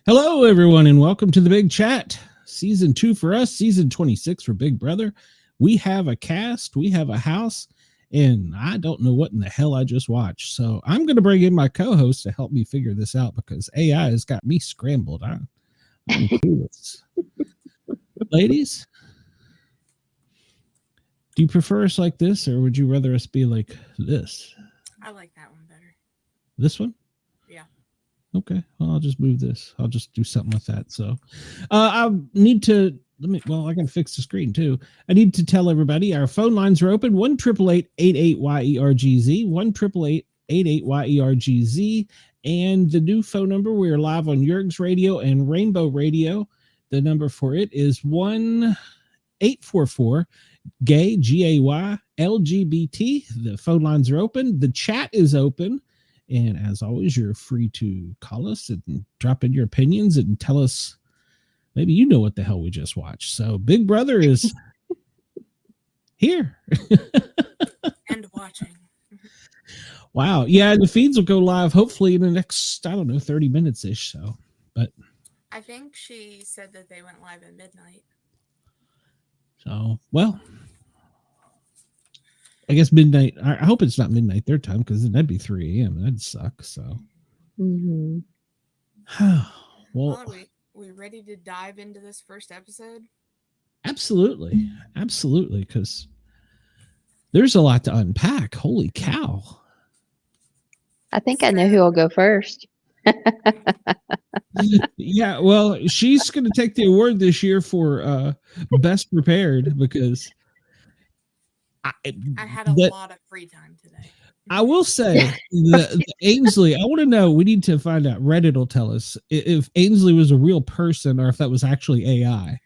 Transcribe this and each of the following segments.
Hello, everyone, and welcome to the Big Chat. Season 2 for us, Season 26 for Big Brother. We have a cast, we have a house, and I don't know what in the hell I just watched. So I'm going to bring in my co-host to help me figure this out because AI has got me scrambled. I'm clueless. Ladies, do you prefer us like this, or would you rather us be like this? I like that one better. This one? Okay, well, I'll just move this. I'll just do something with that. So I need to, I got to fix the screen too. I need to tell everybody our phone lines are open. 1-888-88-YERGZ, 1-888-88-YERGZ. And the new phone number, we are live on Yerg's Radio and Rainbow Radio. The number for it is 1-844-GAY, G-A-Y, LGBT. The phone lines are open. The chat is open. And as always, you're free to call us and drop in your opinions and tell us, maybe you know what the hell we just watched. So Big Brother is here. And watching. Wow. Yeah, the feeds will go live hopefully in the next, 30 minutes-ish. So, but I think she said that they went live at midnight. So, well, I guess midnight. I hope it's not midnight their time because then that'd be 3 a.m. That'd suck. So, Well, are we ready to dive into this first episode? Absolutely. Because there's a lot to unpack. Holy cow. I think I know who will go first. Yeah, well, she's going to take the award this year for best prepared because I had a lot of free time today. I will say the Ainsley, I want to know, we need to find out, Reddit will tell us if Ainsley was a real person or if that was actually AI.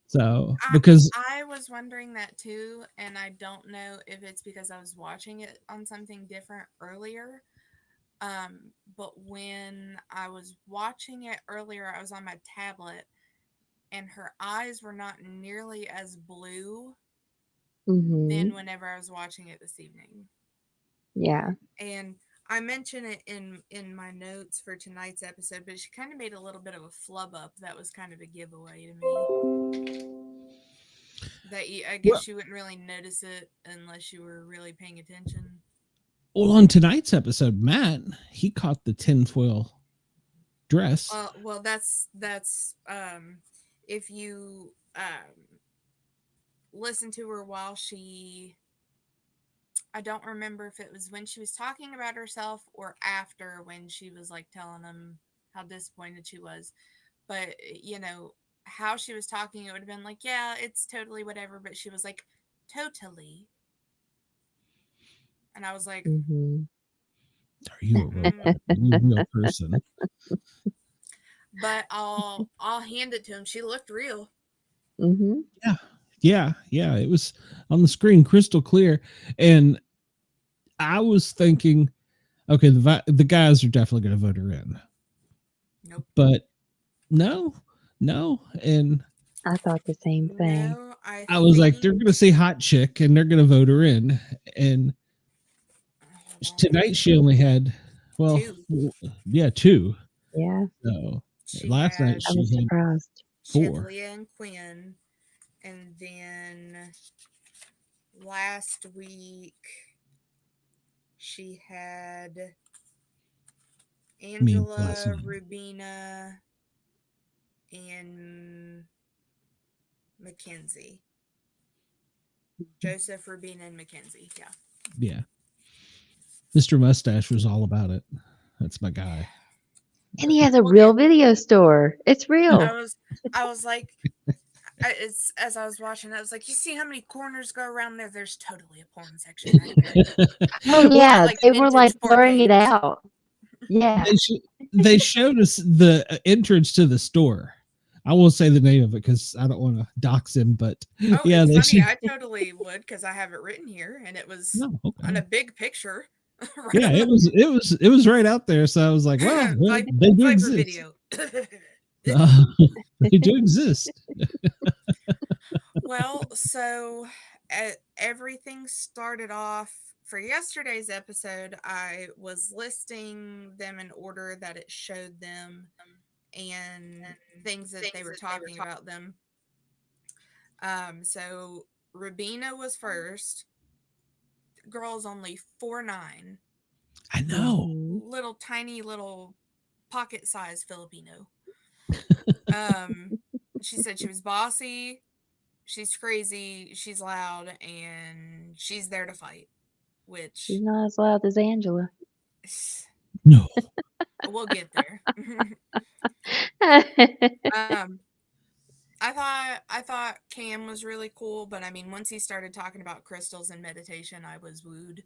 So, because I was wondering that too, and I don't know if it's because I was watching it on something different earlier. But when I was watching it earlier, I was on my tablet and her eyes were not nearly as blue than whenever I was watching it this evening. Yeah. And I mentioned it in my notes for tonight's episode, but she kind of made a little bit of a flub up that was kind of a giveaway to me. That I guess you wouldn't really notice it unless you were really paying attention. Well, on tonight's episode, Matt, he caught the tinfoil dress. Well, that's if you listen to her while I don't remember if it was when she was talking about herself or after when she was like telling him how disappointed she was. But, you know, how she was talking, it would have been like, yeah, it's totally whatever. But she was like, totally. And I was like, Are you a real person? But I'll hand it to him. She looked real. Yeah. It was on the screen crystal clear. And I was thinking, okay, the guys are definitely going to vote her in. Nope. But no. And I thought the same thing. No, I was like, think, they're gonna say hot chick and they're gonna vote her in. And hold on, tonight she only had, well, two. yeah, 2. Yeah, So She last night had I was she had surprised. 4. Leah and Quinn, and then last week she had Me last Angela, night. Rubina, and Mackenzie. Joseph, Rubina, and Mackenzie. Yeah. Yeah. Mr. Mustache was all about it. That's my guy. And he has a We'll real get. video store. It's I real. was like, it's as I was watching, I was like, you see how many corners go around there? There's totally a porn section right there. Oh Well, yeah, Like they were like vintage porn blurring it papers. out. Yeah. they showed us the entrance to the store. I won't say the name of it because I don't want to dox him, but Oh, yeah, it's they funny. should. I totally would because I have it written here, and it was No, on okay. a big picture. Right Yeah, on it was right out there. So I was like, well, they do Viper exist. video. They do exist. Well, so everything started off for yesterday's episode. I was listing them in order that it showed them and things that they were talking about them. So Rubina was first. Girl's only 4'9". I know. Mhm. Little tiny little pocket size Filipino. She said she was bossy, she's crazy, she's loud, and she's there to fight. Which She's not as loud as Angela. No. we'll get there. I thought Cam was really cool, but I mean, once he started talking about crystals and meditation, I was wooed.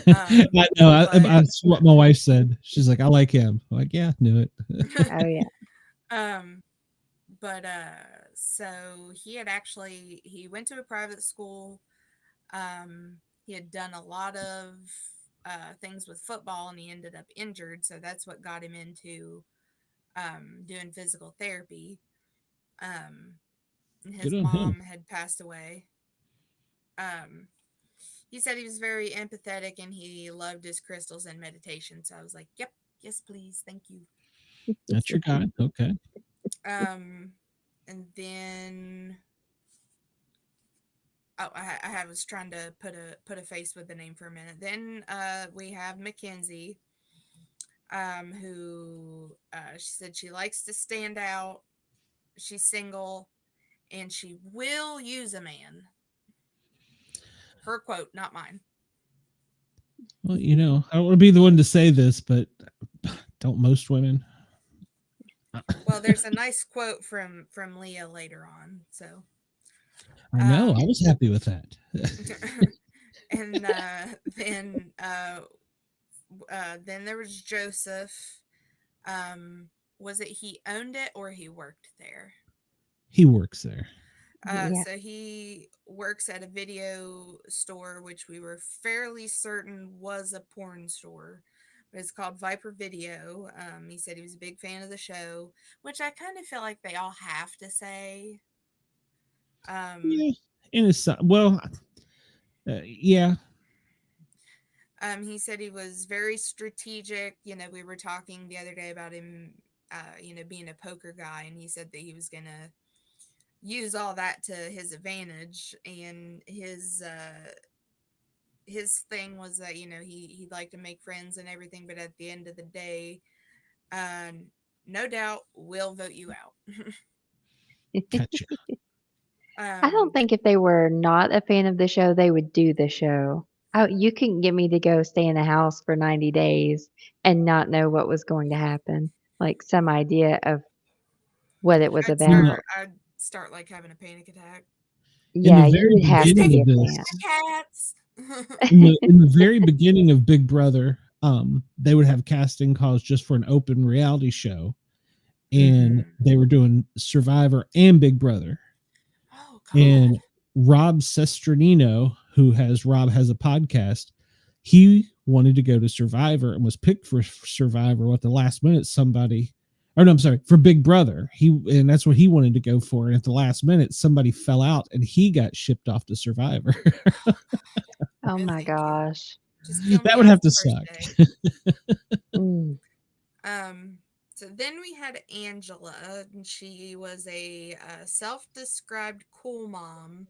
I know. but- That's what my wife said. She's like, I like him. I'm like, yeah, knew it. Oh yeah. But so he went to a private school. He had done a lot of things with football, and he ended up injured, so that's what got him into doing physical therapy. His Good on mom him. had passed away. He said he was very empathetic and he loved his crystals and meditation. So I was like, yep, yes, please, thank you. That's your guy. Okay. And then I was trying to put a face with the name for a minute. Then we have Mackenzie, who she said she likes to stand out. She's single, and she will use a man. Her quote, not mine. Well, I don't want to be the one to say this, but don't most women? Well, there's a nice quote from Leah later on. So I know. I was happy with that. And then there was Joseph. Was it he owned it or he worked there? He works there. Yeah. So he works at a video store, which we were fairly certain was a porn store. But it's called Viper Video. He said he was a big fan of the show, which I kind of feel like they all have to say. Yeah, in his yeah. He said he was very strategic. We were talking the other day about him, being a poker guy, and he said that he was gonna use all that to his advantage. And his thing was that he'd like to make friends and everything, but at the end of the day, no doubt will vote you out. Gotcha. I don't think if they were not a fan of the show, they would do the show. You couldn't get me to go stay in a house for 90 days and not know what was going to happen. Like some idea of what it was about. I'd start like having a panic attack. Yeah, the you very would have to beginning be of a this, fan. Cats. in the very beginning of Big Brother, they would have casting calls just for an open reality show, and they were doing Survivor and Big Brother. Oh God. And Rob Sesternino, Rob has a podcast, he wanted to go to Survivor and was picked for Survivor. At the last minute, somebody or no, I'm sorry, for Big Brother. And that's what he wanted to go for. And at the last minute, somebody fell out and he got shipped off to Survivor. Oh No, my thank you. gosh. Just kill That me would off have the to first suck. day. Mm. So then we had Angela, and she was a self-described cool mom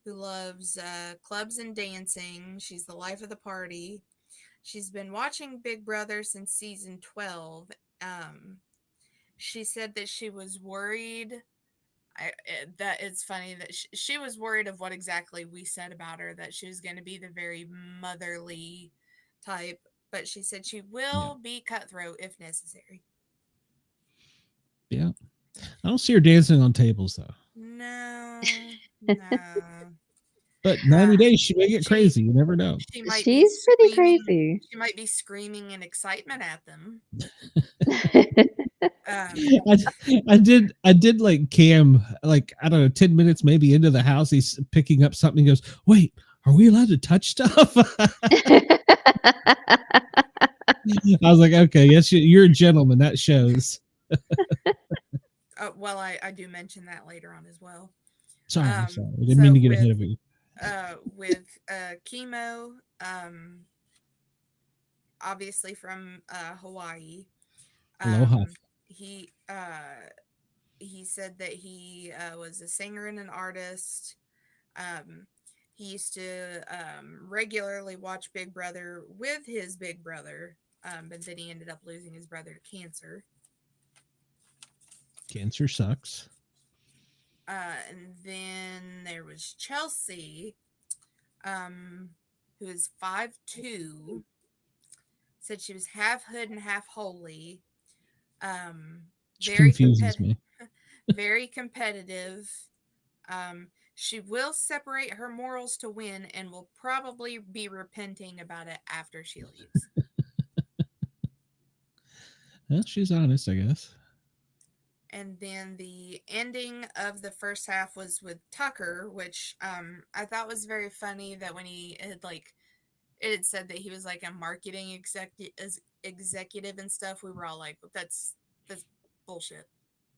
who loves clubs and dancing. She's the life of the party. She's been watching Big Brother since season 12. Um, she said that she was worried. That it's funny that she was worried of what exactly we said about her, that she was going to be the very motherly type, but she said she Yeah. will be cutthroat if necessary. Yeah. I don't see her dancing on tables though. No, no. But 90 Uh, days, she may get she crazy. You never know. she might be She's pretty screaming. crazy. She might be screaming in excitement at them. I, I did like Cam, like, I don't know, 10 minutes maybe into the house. He's picking up something. He goes, wait, are we allowed to touch stuff? I was like, okay, yes, you're a gentleman. That shows. well, I do mention that later on as well. Sorry. I didn't mean So to get ahead of you. with chemo, obviously from Hawaii. Aloha. He he said that he was a singer and an artist. Um, he used to regularly watch Big Brother with his big brother, but then he ended up losing his brother to cancer. Cancer sucks. And then there was Chelsea, who is 5'2", said she was half hood and half holy. Which Very confuses competitive. me. Very competitive. She will separate her morals to win and will probably be repenting about it after she leaves. Well, she's honest, I guess. And then the ending of the first half was with Tucker, which I thought was very funny, that when he had it had said that he was like a marketing executive and stuff, we were all like, that's bullshit.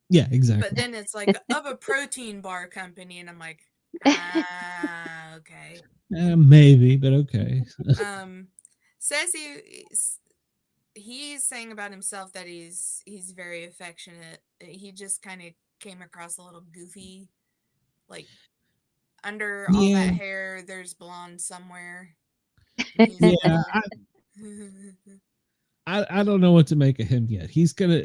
Yeah, But exactly. then it's like of a protein bar company, and I'm like, okay. Maybe, but okay. Says he's saying about himself that he's very affectionate. He just kind of came across a little goofy, like under all Yeah, that hair, there's blonde somewhere. And he's a yeah. little. I don't know what to make of him yet. He's gonna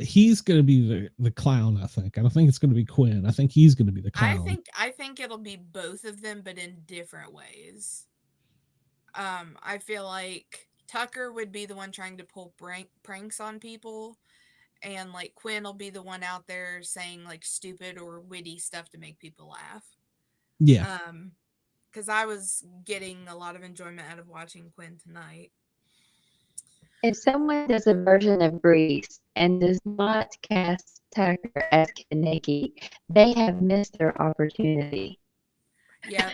be the clown. I don't think it's gonna be Quinn. I think he's gonna be the clown. I think it'll be both of them, but in different ways. I feel like Tucker would be the one trying to pull pranks on people, and like Quinn will be the one out there saying like stupid or witty stuff to make people laugh. Yeah, Because I was getting a lot of enjoyment out of watching Quinn tonight. If someone does a version of Grease and does not cast Tucker as Kaneki, they have missed their opportunity. Yep.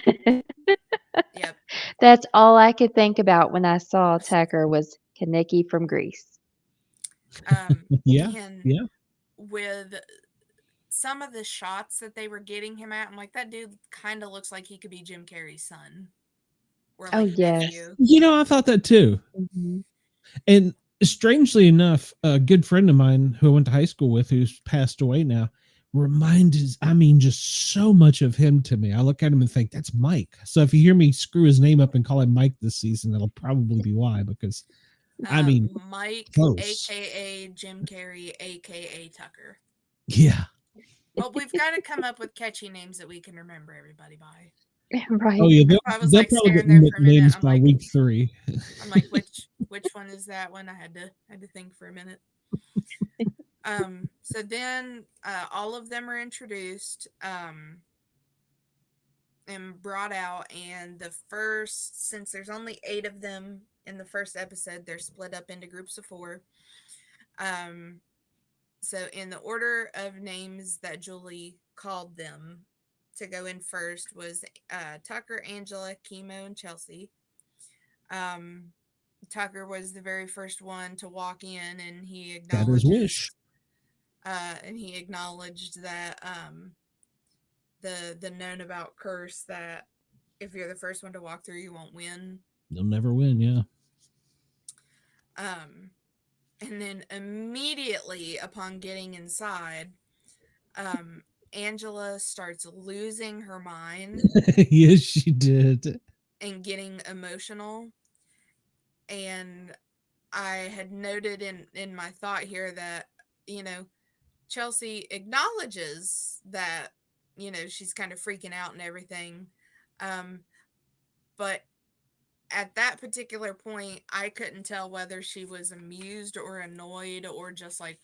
Yep. That's all I could think about when I saw Tucker was Kaneki from Grease. yeah, And yeah. with some of the shots that they were getting him at, I'm like, that dude kind of looks like he could be Jim Carrey's son or Oh, like yes. nephew. I thought that too. Mhm. And strangely enough, a good friend of mine who I went to high school with, who's passed away now, just so much of him to me. I look at him and think, that's Mike. So if you hear me screw his name up and call him Mike this season, that'll probably be why, because Mike, close. aka Jim Carrey, aka Tucker. Yeah. Well, we've got to come up with catchy names that we can remember everybody by. Right. Oh yeah, I was they'll like probably get staring there for a minute. names by week 3. I'm like, which one is that one? I had to think for a minute. So then all of them are introduced and brought out, and since there's only 8 of them in the first episode, they're split up into groups of 4. So in the order of names that Julie called them to go in first was Tucker, Angela, Chemo, and Chelsea. Tucker was the very first one to walk in, and he Got his wish. acknowledges and he acknowledged that the known about curse that if you're the first one to walk through, you won't win. You'll never win. Yeah. Um, and then immediately upon getting inside, um, Angela starts losing her mind Yes, she did. and getting emotional. And I had noted in my thought here that, you know, Chelsea acknowledges that, you know, she's kind of freaking out and everything. Um, but at that particular point, I couldn't tell whether she was amused or annoyed or just like,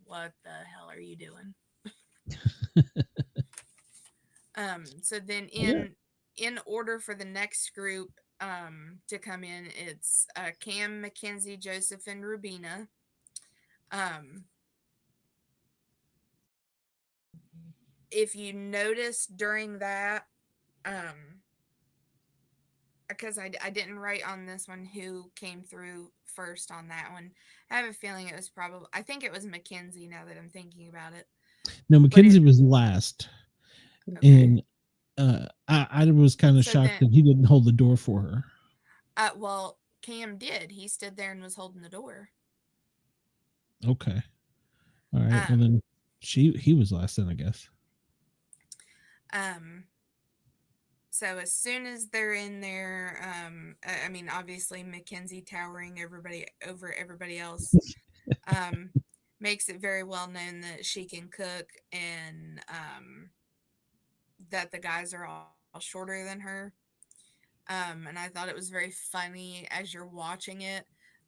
what the hell are you doing? So then Yeah. in order for the next group to come in, it's Cam, Mackenzie, Joseph, and Rubina. Um, if you notice during that, because I didn't write on this one who came through first on that one. I have a feeling it was probably, I think it was Mackenzie now that I'm thinking about it. No, But Mackenzie was last, okay. and I was kind of So shocked then, that he didn't hold the door for her. well, Cam did. He stood there and was holding the door. Okay, all right. Well, Um, then he was last then, I guess. um, so as soon as they're in there, I mean, obviously Mackenzie towering everybody over everybody else, um, makes it very well known that she can cook and that the guys are all shorter than her. And I thought it was very funny as you're watching it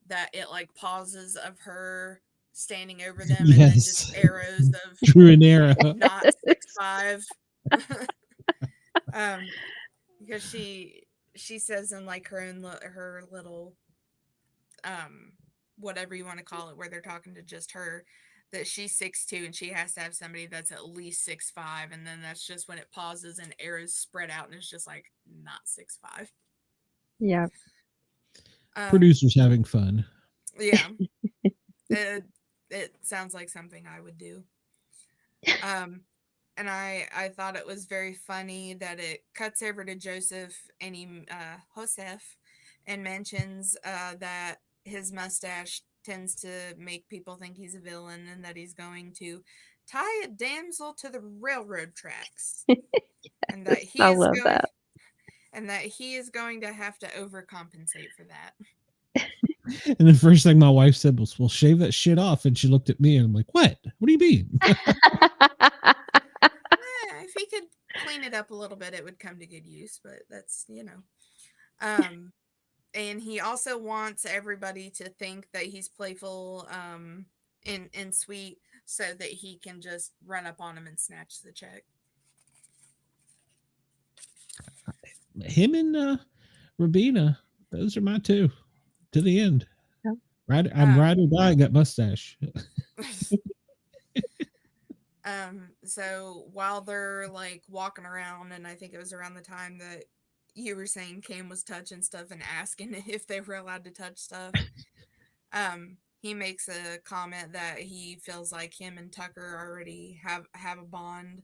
that it like pauses of her standing over them and then just Yes, arrows of true and arrow. not 6'5". um, because she says in like her own her little um whatever you want to call it, where they're talking to just her, that she's 6'2" and she has to have somebody that's at least 6'5", and then that's just when it pauses and arrows spread out and it's just like not 6'5". Yeah. Um, Producers having fun. yeah, it, it sounds like something I would do. Um, and I thought it was very funny that it cuts over to Joseph and Joseph, and mentions that his mustache tends to make people think he's a villain and that he's going to tie a damsel to the railroad tracks, and that I he is love going that. and that he is going to have to overcompensate for that. And the first thing my wife said was, "Well, shave that shit off." And she looked at me and I'm like, "What? What do you mean?" If he could clean it up a little bit, it would come to good use. But that's, you know. Um, and he also wants everybody to think that he's playful and sweet so that he can just run up on him and snatch the check. Him and Rabina, those are my two to the end. Right, I'm Um, ride or die. Got mustache. so while they're like walking around, and I think it was around the time that you were saying Cam was touching stuff and asking if they were allowed to touch stuff, he makes a comment that he feels like him and Tucker already have a bond.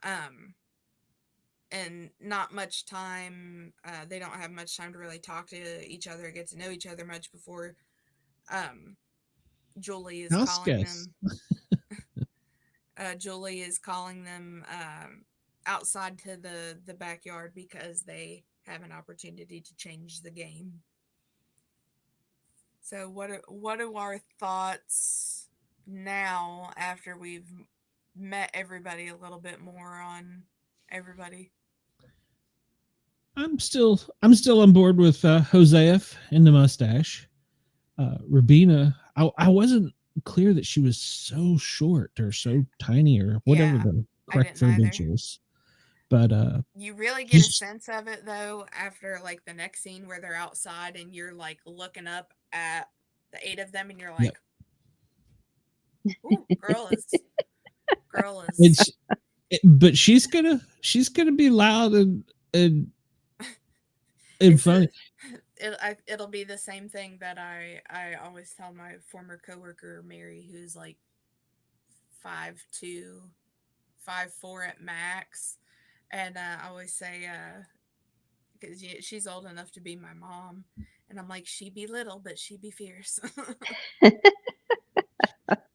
Um, and not much time. They don't have much time to really talk to each other, get to know each other much before um, Julie is calling Houseguest. them. Julie is calling them outside to the backyard because they have an opportunity to change the game. So what are our thoughts now after we've met everybody a little bit more on everybody? I'm still on board with Josef and the mustache. Rabina, I wasn't clear that she was so short or so tiny or whatever Yeah, the I correct didn't either. verbiage is. But You really get a just sense of it though after like the next scene where they're outside and you're like looking up at the eight of them and you're yep. like, "Ooh, girl is." It's but she's gonna be loud and and It's funny. it'll be the same thing that I always tell my former coworker Mary, who's like 5'2", 5'4" at max. And I always say, because she's old enough to be my mom, and I'm like, she be little, but she be fierce.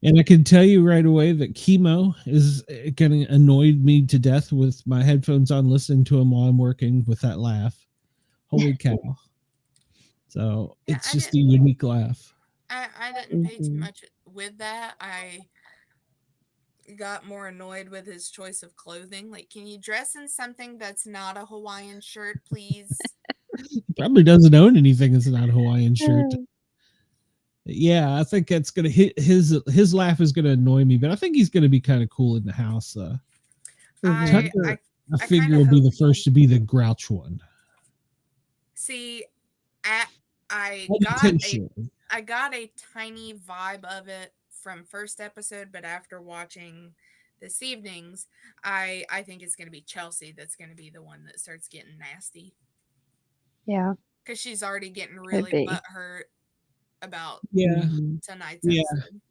And I can tell you right away that chemo is getting annoyed me to death with my headphones on, listening to him while I'm working with that laugh. Holy cow. So Yeah, it's just a unique laugh. I didn't pay too Mhm. much with that. I got more annoyed with his choice of clothing. Like, can you dress in something that's not a Hawaiian shirt, please? He probably doesn't own anything that's not a Hawaiian shirt. Oh. Yeah, I think that's gonna hit his laugh is gonna annoy me, but I think he's gonna be kind of cool in the house. Mhm. I Tucker, I I I kind figure of will be hope the first he to be the grouch one. see. At I got a Unintentionally. I got a tiny vibe of it from first episode, but after watching this evening's, I think it's going to be Chelsea that's going to be the one that starts getting nasty, Yeah, because she's already getting could really be. butthurt about Yeah, Mhm. tonight's yeah, episode.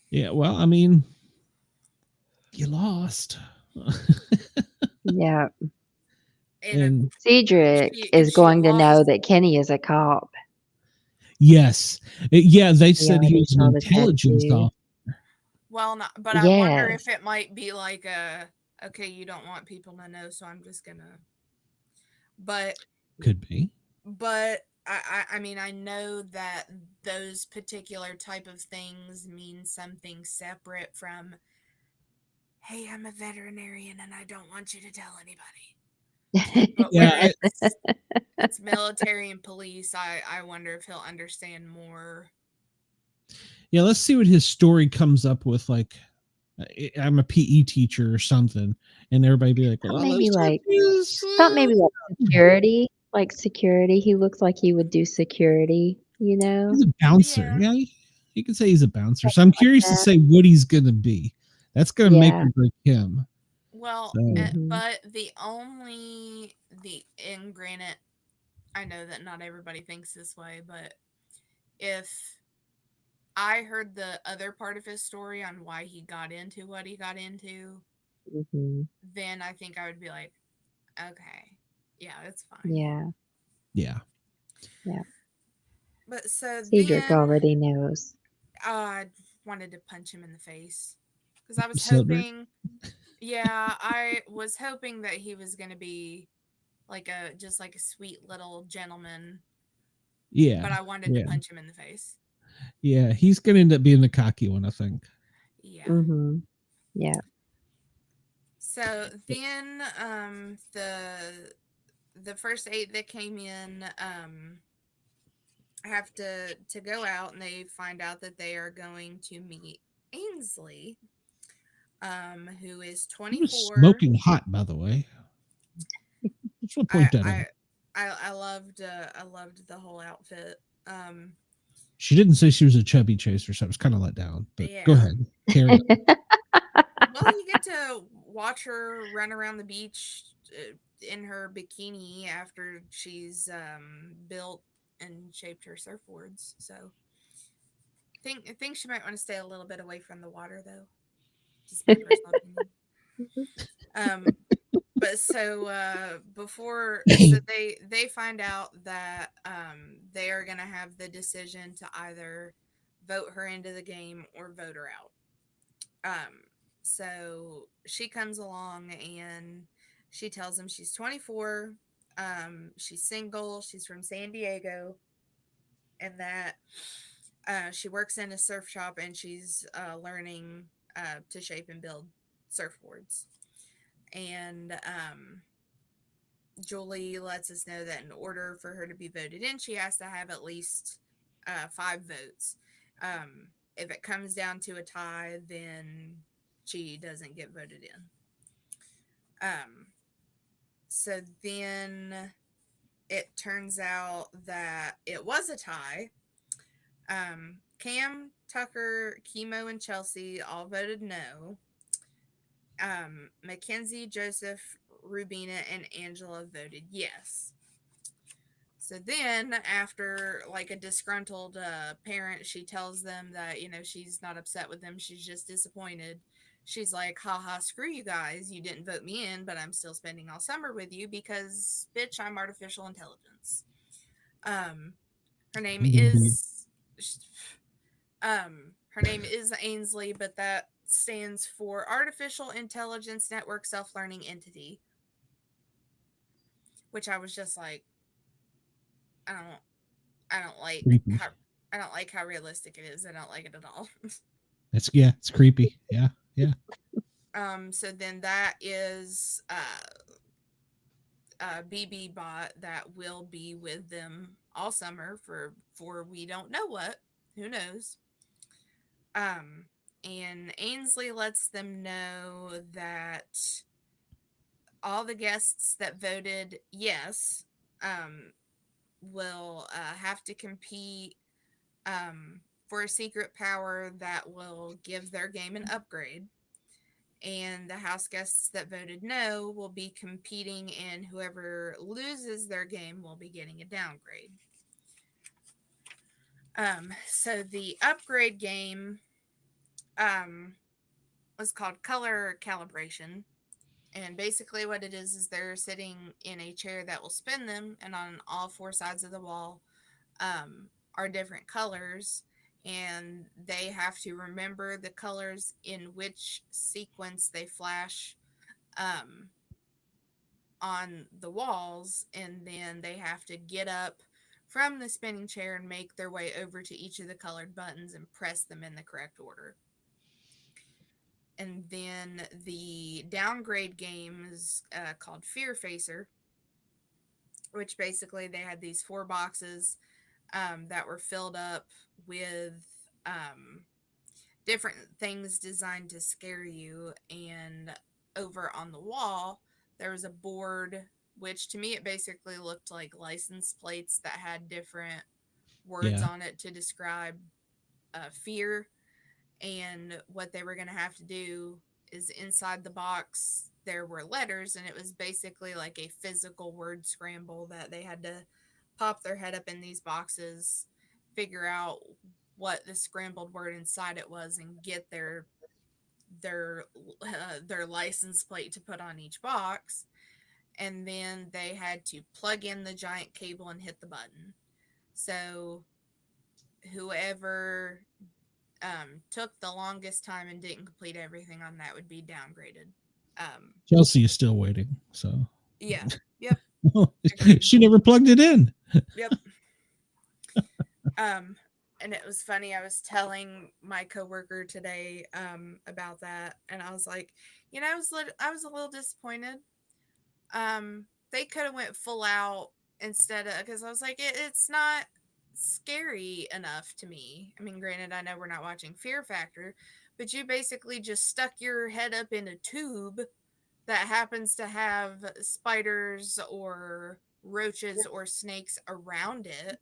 yeah. Well, I mean, you lost, Yeah. And if and Cedric she if is she going to know lost, that Kenny is a cop. yes, yeah. They He said he already was an saw the intelligence tattoo. officer. well, not, but I wonder if Yes. it might be like a, okay, you don't want people to know, so I'm just gonna. But Could be. but I mean, I know that those particular type of things mean something separate from, hey, I'm a veterinarian and I don't want you to tell anybody. But Yeah, when it's military and police, I wonder if he'll understand more. yeah. Let's see what his story comes up with. Like, I'm a PE teacher or something, and everybody be like, Thought "Well, maybe let's check like his." thought maybe like security. Like security. He looks like he would do security, you He's know? a bouncer. Yeah. Yeah, you can say he's a bouncer. So I'm Something like curious to that. say what he's gonna be. That's gonna make Yeah. or break him. Well, So Mhm. but the and granted, I know that not everybody thinks this way, but if I heard the other part of his story on why he got into what he got into, Mhm. then I think I would be like, okay, yeah, it's fine. Yeah. yeah, Yeah. But so Cedric then already knows. I wanted to punch him in the face because I was Cedric. hoping, yeah, I was hoping that he was going to be like a just like a sweet little gentleman, Yeah, but I wanted to yeah, punch him in the face. yeah. He's gonna end up being the cocky one, I think. Yeah. Mhm. Yeah. So then the first eight that came in have to go out, and they find out that they are going to meet Ainsley, who is He was 24. smoking hot, by the way. Just want to I point that I out. I loved the whole outfit. Um She didn't say she was a chubby chaser, so I was kind of let down. But go yeah. ahead, carry on. Well, you get to watch her run around the beach in her bikini after she's built and shaped her surfboards. So I think she might want to stay a little bit away from the water, though. Just my personal opinion. Um, but so before, so they find out that they are gonna have the decision to either vote her into the game or vote her out. Um, so she comes along and she tells him she's 24, she's single, she's from San Diego, and that she works in a surf shop and she's learning to shape and build surfboards. And Julie lets us know that in order for her to be voted in, she has to have at least 5 votes. If it comes down to a tie, then she doesn't get voted in. Um, so then it turns out that it was a tie. Cam, Tucker, Chemo, and Chelsea all voted no. Mackenzie, Joseph, Rubina, and Angela voted yes. So then, after like a disgruntled parent, she tells them that, she's not upset with them. She's just disappointed. She's like, haha, screw you guys. You didn't vote me in, but I'm still spending all summer with you because, bitch, I'm artificial intelligence. Um, her name I'm gonna be is, her name is Ainsley, but that stands for Artificial Intelligence Network Self-Learning Entity, which I was just like, I don't I don't like creepy. how realistic it is. I don't like it at all. It's creepy. Yeah, yeah. So then that is BB bot that will be with them all summer for we don't know what. Who knows? Um and Ainsley lets them know that all the guests that voted yes um will have to compete for a secret power that will give their game an upgrade. And the house guests that voted no will be competing, and whoever loses their game will be getting a downgrade. So the upgrade game was called Color Calibration. And basically, what it is they're sitting in a chair that will spin them, and on all four sides of the wall are different colors, and they have to remember the colors in which sequence they flash um, on the walls, and then they have to get up from the spinning chair and make their way over to each of the colored buttons and press them in the correct order. And then the downgrade game is called Fear Facer, which basically they had these 4 boxes that were filled up with different things designed to scare you. And over on the wall, there was a board, which to me, it basically looked like license plates that had different words Yeah. on it to describe fear. And what they were going to have to do is inside the box, there were letters, and it was basically like a physical word scramble that they had to pop their head up in these boxes, figure out what the scrambled word inside it was, and get their license plate to put on each box. And then they had to plug in the giant cable and hit the button. So whoever took the longest time and didn't complete everything on that would be downgraded. Chelsea is still waiting. So Yeah. Yep. she never plugged it in. Yep. And it was funny. I was telling my coworker today about that, and I was like, I was a little disappointed. They could have went full out instead of, because I was like, it's not scary enough to me. I mean, granted, I know we're not watching Fear Factor, but you basically just stuck your head up in a tube that happens to have spiders or roaches or snakes around it.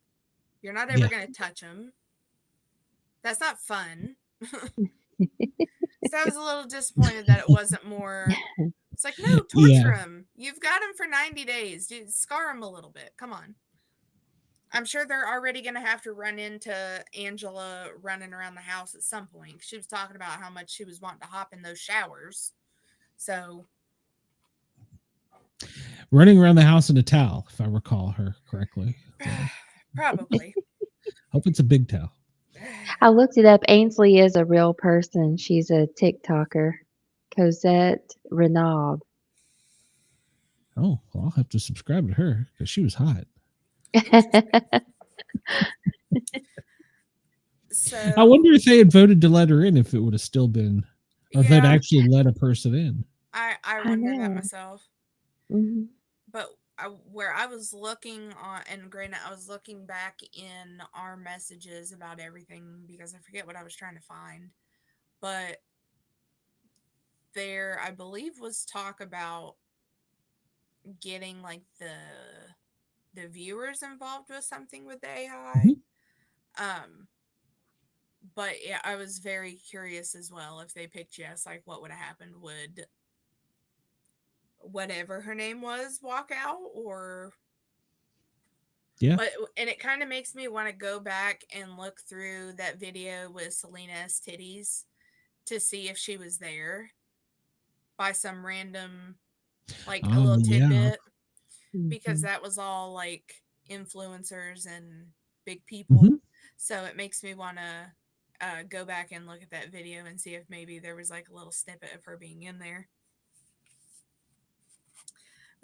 You're not ever Yeah. going to touch them. That's not fun. So I was a little disappointed that it wasn't more. It's like, no, torture Yeah. him. You've got him for 90 days. Dude, scar him a little bit. Come on. I'm sure they're already going to have to run into Angela running around the house at some point. She was talking about how much she was wanting to hop in those showers. So, Running around the house in a towel, if I recall her correctly. So, probably. hope it's a big towel. I looked it up. Ainsley is a real person. She's a TikToker. Cosette Renaud. Oh, well, I'll have to subscribe to her because she was hot. I wonder So, if they had voted to let her in, if it would have still been, or if they'd yeah, actually let a person in. I I wonder that know. myself. Mhm. But where I was looking on, and granted, I was looking back in our messages about everything because I forget what I was trying to find. But there, I believe, was talk about getting like the viewers involved with something with the AI. Mhm. Um, but yeah, I was very curious as well. If they picked yes, like what would have happened? Would whatever her name was walk out, or Yeah. And it kind of makes me want to go back and look through that video with Selena's titties to see if she was there by some random, like a little Yeah. tidbit, because that was all like influencers and big people. Mm-hmm. So it makes me want to go back and look at that video and see if maybe there was like a little snippet of her being in there.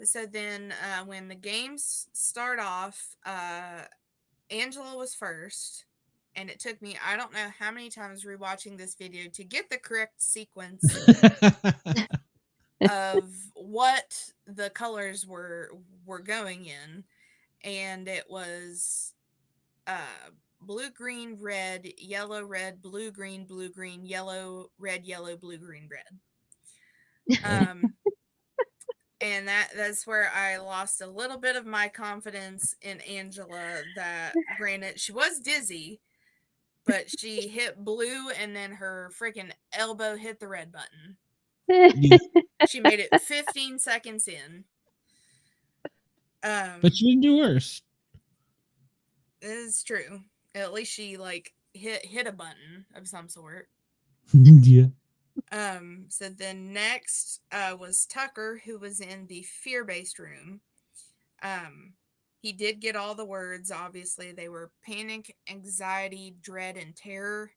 So then when the games start off, Angela was first. And it took me, I don't know how many times rewatching this video to get the correct sequence of what the colors were going in. And it was blue, green, red, blue, green, yellow, blue, green, red. And that's where I lost a little bit of my confidence in Angela. That granted, she was dizzy, but she hit blue and then her freaking elbow hit the red button. Yeah. She made it 15 seconds in. But you didn't do worse. It's true. At least she like hit a button of some sort. Yeah. So then next was Tucker, who was in the fear-based room. He did get all the words. Obviously, they were panic, anxiety, dread, and terror.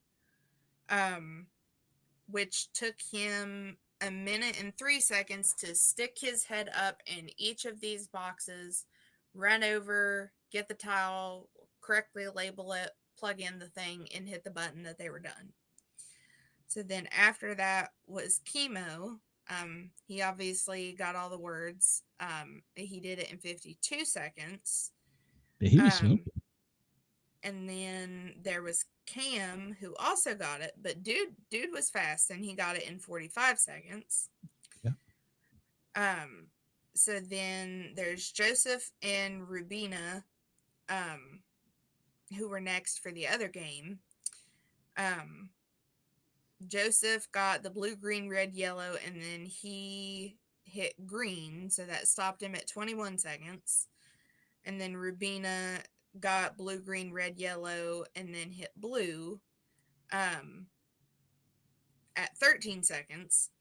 Which took him 1:03 to stick his head up in each of these boxes, run over, get the tile, correctly label it, plug in the thing, and hit the button that they were done. So then after that was chemo. He obviously got all the words. He did it in 52 seconds. He was smoking. And then there was Cam, who also got it, but dude was fast and he got it in 45 seconds. Yeah. So then there's Joseph and Rubina, who were next for the other game. Joseph got the blue, green, red, yellow, and then he hit green, so that stopped him at 21 seconds. And then Rubina got blue, green, red, yellow, and then hit blue at 13 seconds.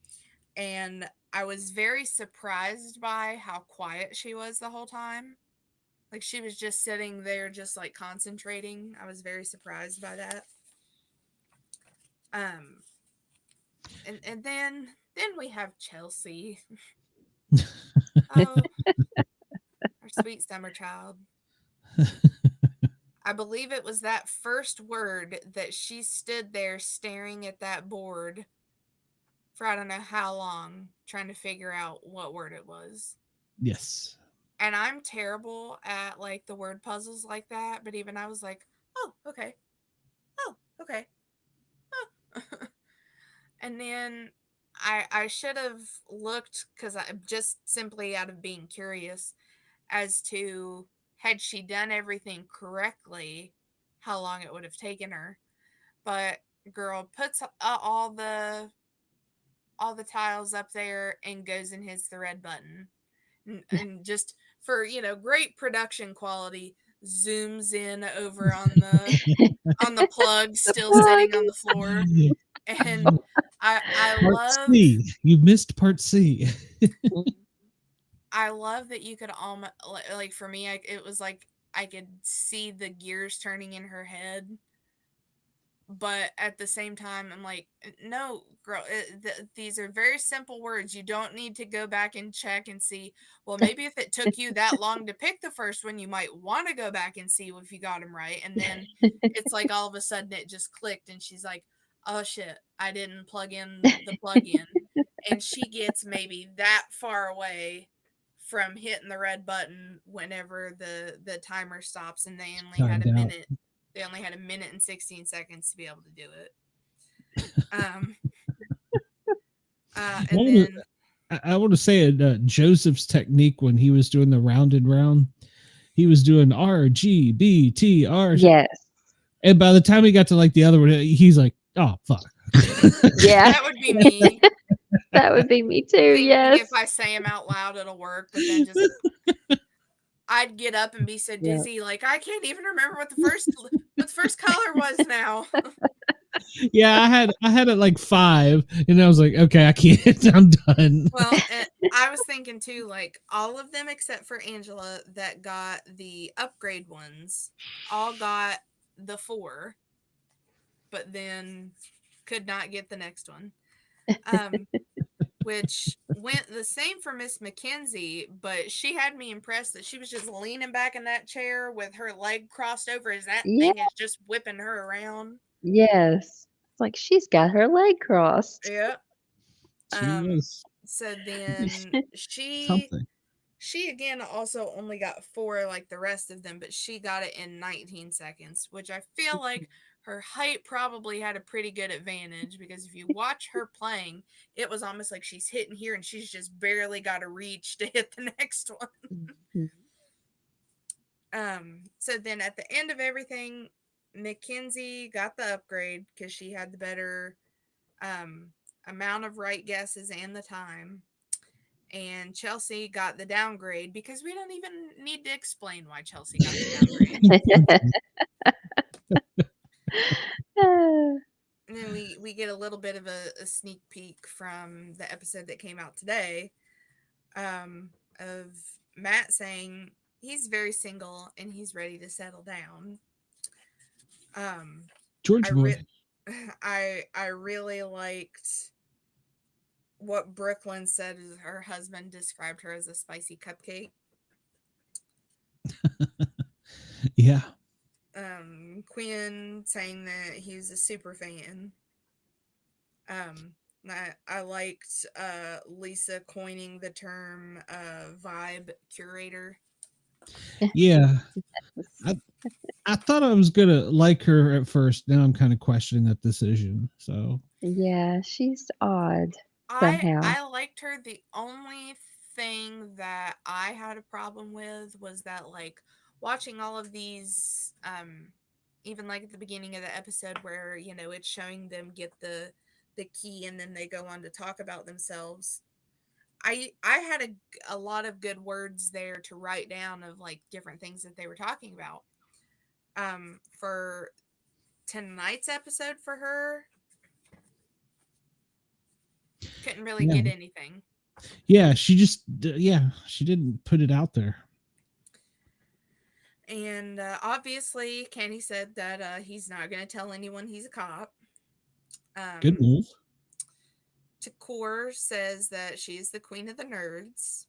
And I was very surprised by how quiet she was the whole time. Like, she was just sitting there, just like concentrating. I was very surprised by that. And then we have Chelsea. Oh, our sweet summer child. I believe it was that first word that she stood there staring at that board for I don't know how long, trying to figure out what word it was. Yes. And I'm terrible at like the word puzzles like that, but even I was like, oh, okay. Oh, okay. Oh. And then I should have looked, because I just simply out of being curious as to had she done everything correctly, how long it would have taken her. But girl puts all the tiles up there and goes and hits the red button, and just for great production quality, zooms in over on the plug still sitting on the floor. And I part love C. You missed part C. I love that you could almost, like for me, it was like I could see the gears turning in her head. But at the same time, I'm like, no, girl, these are very simple words. You don't need to go back and check and see, well, maybe if it took you that long to pick the first one, you might want to go back and see if you got them right. And then it's like all of a sudden it just clicked and she's like, oh shit, I didn't plug in the plug-in. And she gets maybe that far away from hitting the red button whenever the timer stops, and they only had a minute. They only had 1:16 to be able to do it. I want to say Joseph's technique when he was doing the rounded round, he was doing R, G, B, T, R. Yes. And by the time he got to like the other one, he's like, oh, fuck. Yeah. That would be me. That would be me too, Thinking yes. if I say them out loud, it'll work, but then just I'd get up and be so Yeah. dizzy, like I can't even remember what the first color was now. Yeah, I had it like 5, and I was like, okay, I can't. I'm done. Well, I was thinking too, like all of them except for Angela that got the upgrade ones, all got the 4, but then could not get the next one. Which went the same for Miss Mackenzie, but she had me impressed that she was just leaning back in that chair with her leg crossed over as that Yeah. thing is just whipping her around. Yes. It's like she's got her leg crossed. Yeah. She was So then something. she again also only got 4 like the rest of them, but she got it in 19 seconds, which I feel like her height probably had a pretty good advantage, because if you watch her playing, it was almost like she's hitting here and she's just barely got to reach to hit the next one. Mhm. So then at the end of everything, Mackenzie got the upgrade because she had the better amount of right guesses and the time. And Chelsea got the downgrade because we don't even need to explain why Chelsea got the downgrade. And then we get a little bit of a sneak peek from the episode that came out today, of Matt saying he's very single and he's ready to settle down. George I boy. I really liked what Brooklyn said. Her husband described her as a spicy cupcake. Yeah. Quinn saying that he's a super fan. I liked Lisa coining the term vibe curator. Yeah. I thought I was gonna like her at first. Now I'm kind of questioning that decision. So Yeah, she's odd I somehow. I liked her. The only thing that I had a problem with was that, like, watching all of these, even like at the beginning of the episode where it's showing them get the key and then they go on to talk about themselves. I had a lot of good words there to write down of like different things that they were talking about. For tonight's episode for her, couldn't really yeah, get anything. yeah. She just she didn't put it out there. And obviously, Kenny said that he's not going to tell anyone he's a cop. Good Um, move. Takor says that she's the queen of the nerds.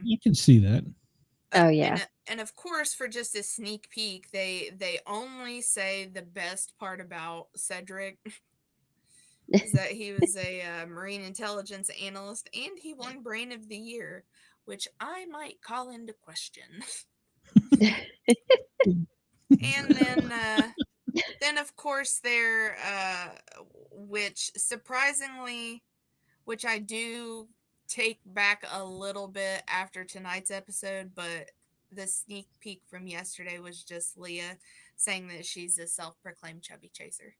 You can see that. Oh yeah. And of course, for just a sneak peek, they only say the best part about Cedric is that he was a marine intelligence analyst and he won Brain of the Year, which I might call into question. And then of course there, which surprisingly, which I do take back a little bit after tonight's episode, but the sneak peek from yesterday was just Leah saying that she's a self-proclaimed chubby chaser.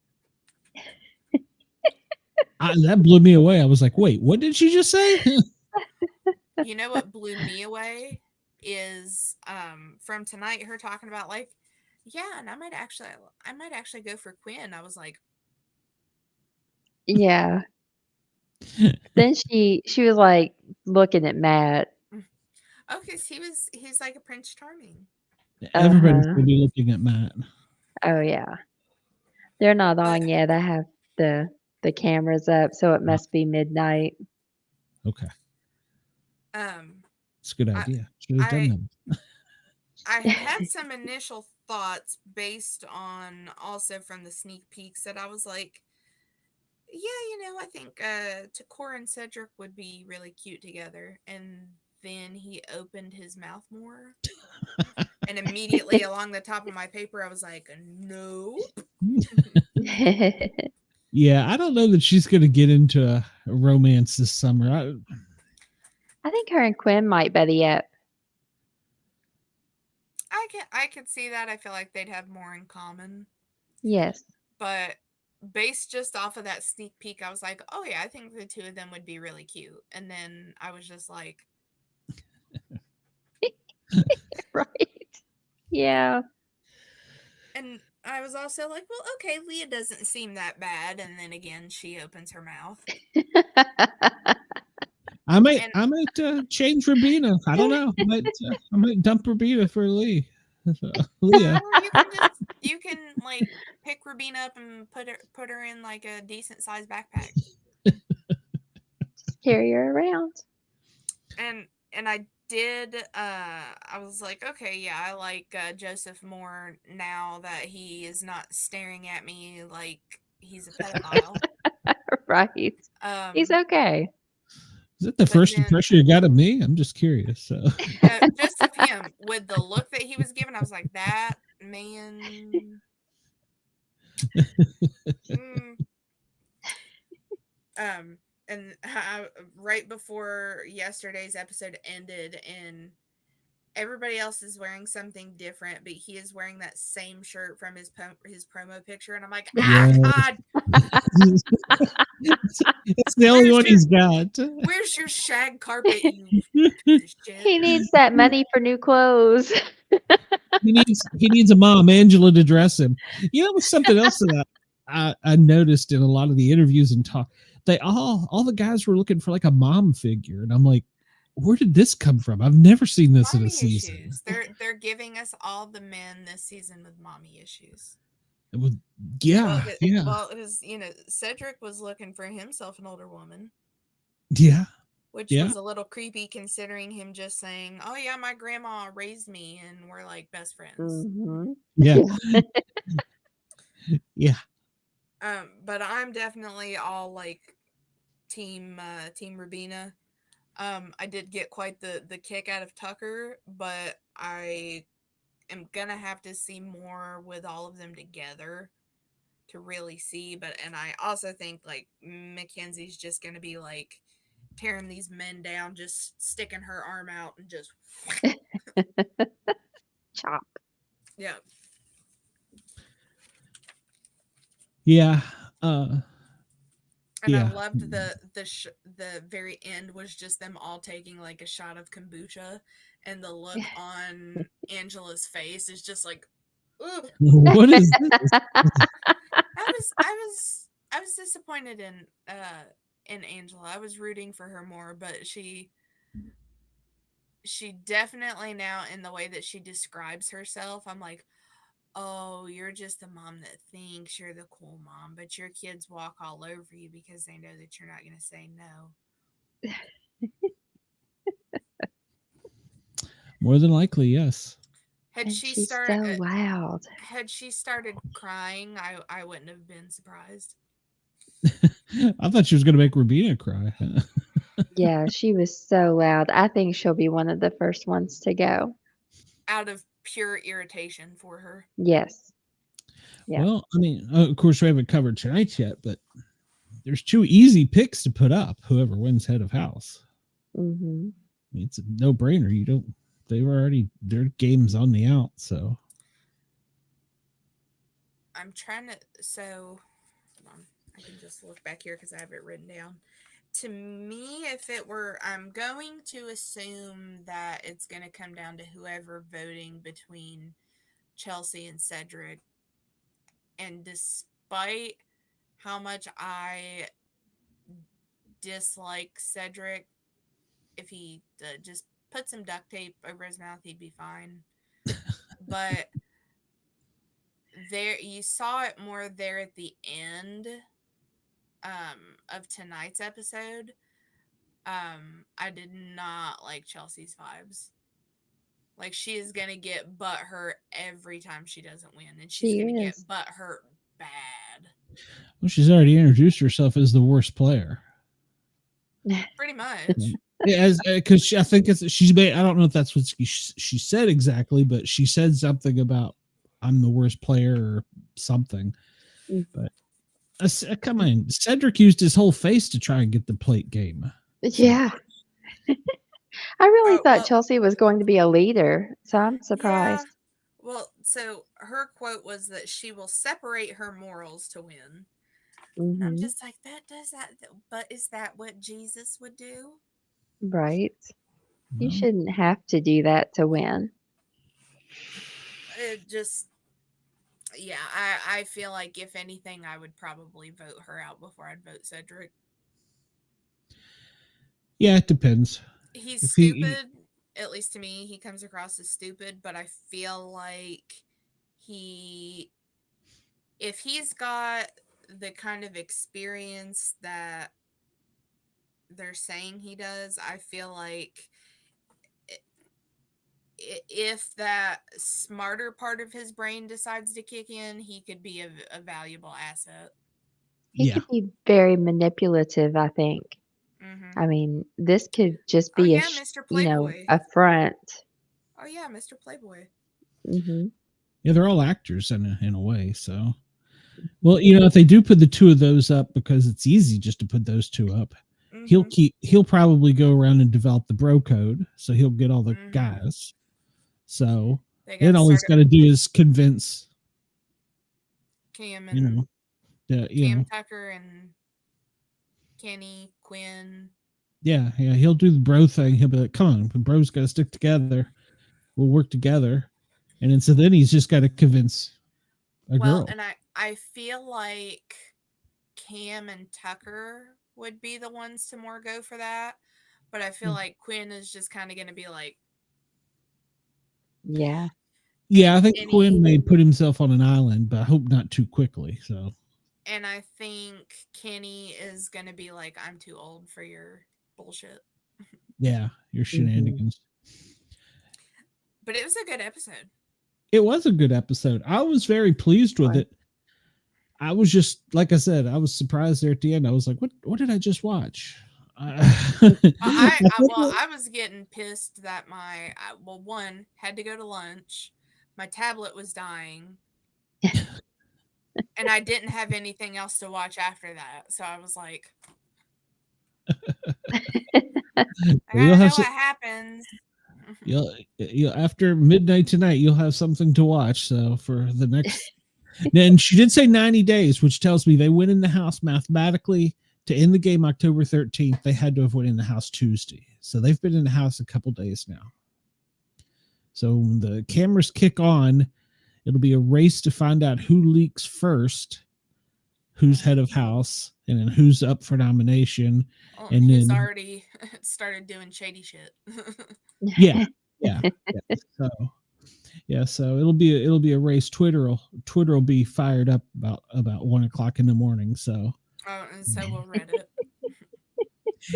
That blew me away. I was like, wait, what did she just say? You know what blew me away is from tonight, her talking about like, yeah, and I might actually go for Quinn. I was like, Yeah. Then she was like looking at Matt. oh, because he's like a Prince Charming. Everybody's Uh-huh. gonna be looking at Matt. Oh yeah. They're not But on yet. I have the cameras up, so it must be midnight. Okay, um it's a good I idea. Should have done I that. I had some initial thoughts based on also from the sneak peeks that I was like, yeah, I think Takor and Cedric would be really cute together. And then he opened his mouth more. And immediately along the top of my paper, I was like, nope. Yeah, I don't know that she's gonna get into a romance this summer. I think her and Quinn might buddy up. I could see that. I feel like they'd have more in common. Yes. But based just off of that sneak peek, I was like, oh yeah, I think the two of them would be really cute. And then I was just like, Right. Yeah. And I was also like, well, okay, Leah doesn't seem that bad. And then again, she opens her mouth. And I might change Rabina. I don't know. I might dump Rabina for Leah. or you can like pick Rubina up and put her in like a decent sized backpack. Just carry her around. And I did I was like, okay, yeah, I like Joseph more now that he is not staring at me like he's a pedophile. Right. He's um okay. Is that the but first then impression you got of me? I'm just curious. So. just of him with the look that he was given, I was like, that man. mm. um and right before yesterday's episode ended, and everybody else is wearing something different, but he is wearing that same shirt from his promo picture, and I'm like, Yeah. God, It's the only where's one your he's got. where's your shag carpet, you piece of shit. He needs that money for new clothes. He needs a mom, Angela, to dress him. Something else that I noticed in a lot of the interviews and talk. They all the guys were looking for like a mom figure, and I'm like, where did this come from? I've never seen this in a Mommy season. issues. They're giving us all the men this season with mommy issues. It was, Well, yeah, yeah, it was, Cedric was looking for himself an older woman, yeah, which yeah, was a little creepy considering him just saying, "Oh yeah, my grandma raised me and we're like best friends." Mm-hmm. yeah, Yeah. yeah. But I'm definitely all like team Rabina. I did get quite the kick out of Tucker, but I am gonna have to see more with all of them together to really see. But and I also think like Mackenzie's just gonna be like tearing these men down, just sticking her arm out and just Chop. yeah. Yeah. Uh And I yeah. loved the very end was just them all taking like a shot of kombucha, and the look on Angela's face is just like, ugh. What is this? I was disappointed in Angela. I was rooting for her more, but she definitely now, in the way that she describes herself, I'm like, oh, you're just the mom that thinks you're the cool mom, but your kids walk all over you because they know that you're not going to say no. More than likely, yes. Had And she she's start so loud. had she started crying, I wouldn't have been surprised. I thought she was going to make Rubina cry. Yeah, she was so loud. I think she'll be one of the first ones to go. Out of pure irritation for her. Yes. Yeah. Well, I mean, of course, we haven't covered tonight yet, but there's two easy picks to put up. Whoever wins head of house, Mm-hmm. I mean, it's a no brainer. You don't. They were already their game's on the out. So I'm trying to. So, hold on. I can just look back here because I have it written down. To me, if it were, I'm going to assume that it's going to come down to whoever voting between Chelsea and Cedric. And despite how much I dislike Cedric, if he just put some duct tape over his mouth, he'd be fine. But there, you saw it more there at the end of tonight's episode. I did not like Chelsea's vibes. Like, she is gonna get butt hurt every time she doesn't win, and she's She gonna is. get butt hurt bad. well, she's already introduced herself as the worst player. Pretty much. Yeah, as because I think she's made. I don't know if that's what she said exactly, but she said something about I'm the worst player or something. Mm. But come on, Cedric used his whole face to try and get the plate game. Yeah. I really thought Well, Chelsea was going to be a leader, so I'm yeah. surprised. Well, so her quote was that she will separate her morals to win. And I'm Mm-hmm. just like, that does that, but is that what Jesus would do? Right. You Well, shouldn't have to do that to win. It just, yeah, I feel like if anything, I would probably vote her out before I'd vote Cedric. yeah, it depends. He's If he stupid, at least to me. He comes across as stupid, but I feel like he, if he's got the kind of experience that they're saying he does, I feel like if that smarter part of his brain decides to kick in, he could be a valuable asset. He yeah, could be very manipulative, I think. Mm-hmm. I mean, this could just Oh be yeah, Mr. Playboy. a front. Oh yeah, Mr. Playboy. Hmm. yeah, they're all actors in a way. So, well, if they do put the two of those up because it's easy just to put those two up, Mm-hmm. he'll probably go around and develop the bro code, so he'll get all the Mm-hmm. guys. So They got then to all he's start got to do is convince, Cam you and know, the Cam Tucker and Kenny Quinn. yeah, he'll do the bro thing. He'll be like, "Come on, the bros got to stick together. We'll work together." And then so then he's just got to convince a Well, girl. and I feel like Cam and Tucker would be the ones to more go for that, but I feel like Quinn is just kind of going to be like, Yeah. Yeah, I think and Quinn may put himself on an island, but I hope not too quickly. So I think Kenny is going to be like, I'm too old for your bullshit. yeah, your Hmm. shenanigans. But it was a good episode. It was a good episode. I was very pleased with it. I was just like I said, I was surprised there at the end. I was like, what did I just watch? I was getting pissed that one had to go to lunch, my tablet was dying, and I didn't have anything else to watch after that. So I was like, I You'll gotta know have what happens. you'll after midnight tonight, you'll have something to watch. So for the next, then she did say 90 days, which tells me they went in the house mathematically to end the game October 13th. They had to have went in the house Tuesday, so they've been in the house a couple days now. So when the cameras kick on, it'll be a race to find out who leaks first, who's head of house, and then who's up for nomination. Well, And who's then already started doing shady shit. yeah, yeah, yeah. So it'll be a race. Twitter will be fired up about 1 o'clock in the morning. So Oh, and so will Reddit.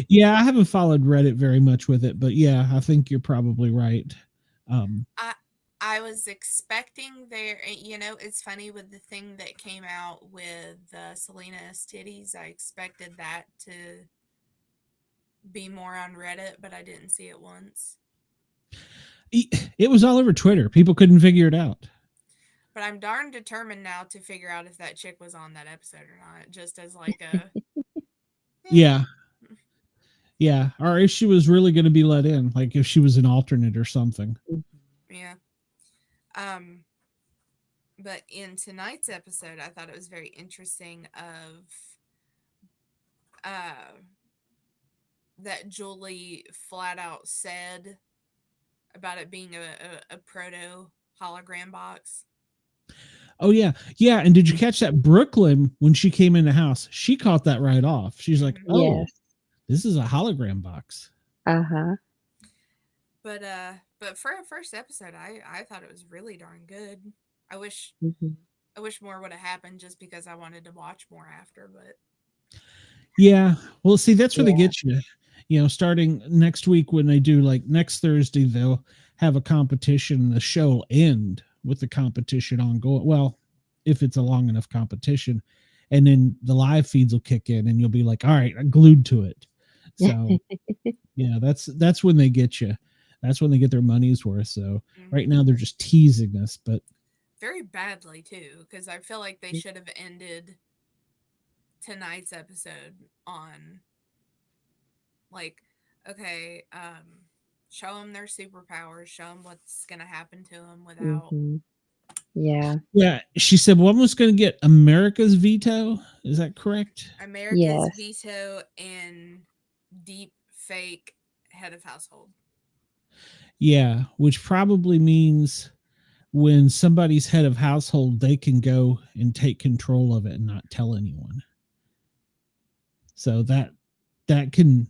yeah, I haven't followed Reddit very much with it, but yeah, I think you're probably right. Um, I I was expecting there. It's funny with the thing that came out with Selena's titties. I expected that to be more on Reddit, but I didn't see it once. it was all over Twitter. People couldn't figure it out. But I'm darn determined now to figure out if that chick was on that episode or not, just as like a Yeah, yeah. Or if she was really going to be let in, like if she was an alternate or something. yeah. Um, but in tonight's episode, I thought it was very interesting of uh that Julie flat out said about it being a proto hologram box. Oh yeah, yeah. And did you catch that Brooklyn when she came in the house? She caught that right off. She's like, Mm-hmm. "Oh, Yes. this is a hologram box." Uh-huh. But for a first episode, I thought it was really darn good. I wish Hmm. I wish more would have happened just because I wanted to watch more after. But Yeah. Well, see, that's where they Yeah. get you. Starting next week when they do like next Thursday, they'll have a competition. The show will end with the competition ongoing. Well, if it's a long enough competition, and then the live feeds will kick in, and you'll be like, "All right, I'm glued to it." So yeah, that's when they get you. That's when they get their money's worth. So right mm-hmm. now they're just teasing us, but Very badly too, because I feel like they should have ended tonight's episode on like, okay, show them their superpowers, show them what's gonna happen to them without Hmm. Yeah. yeah, she said one was going to get America's veto. Is that correct? America's Yes. veto and deep fake head of household. Yeah, which probably means when somebody's head of household, they can go and take control of it and not tell anyone. So that can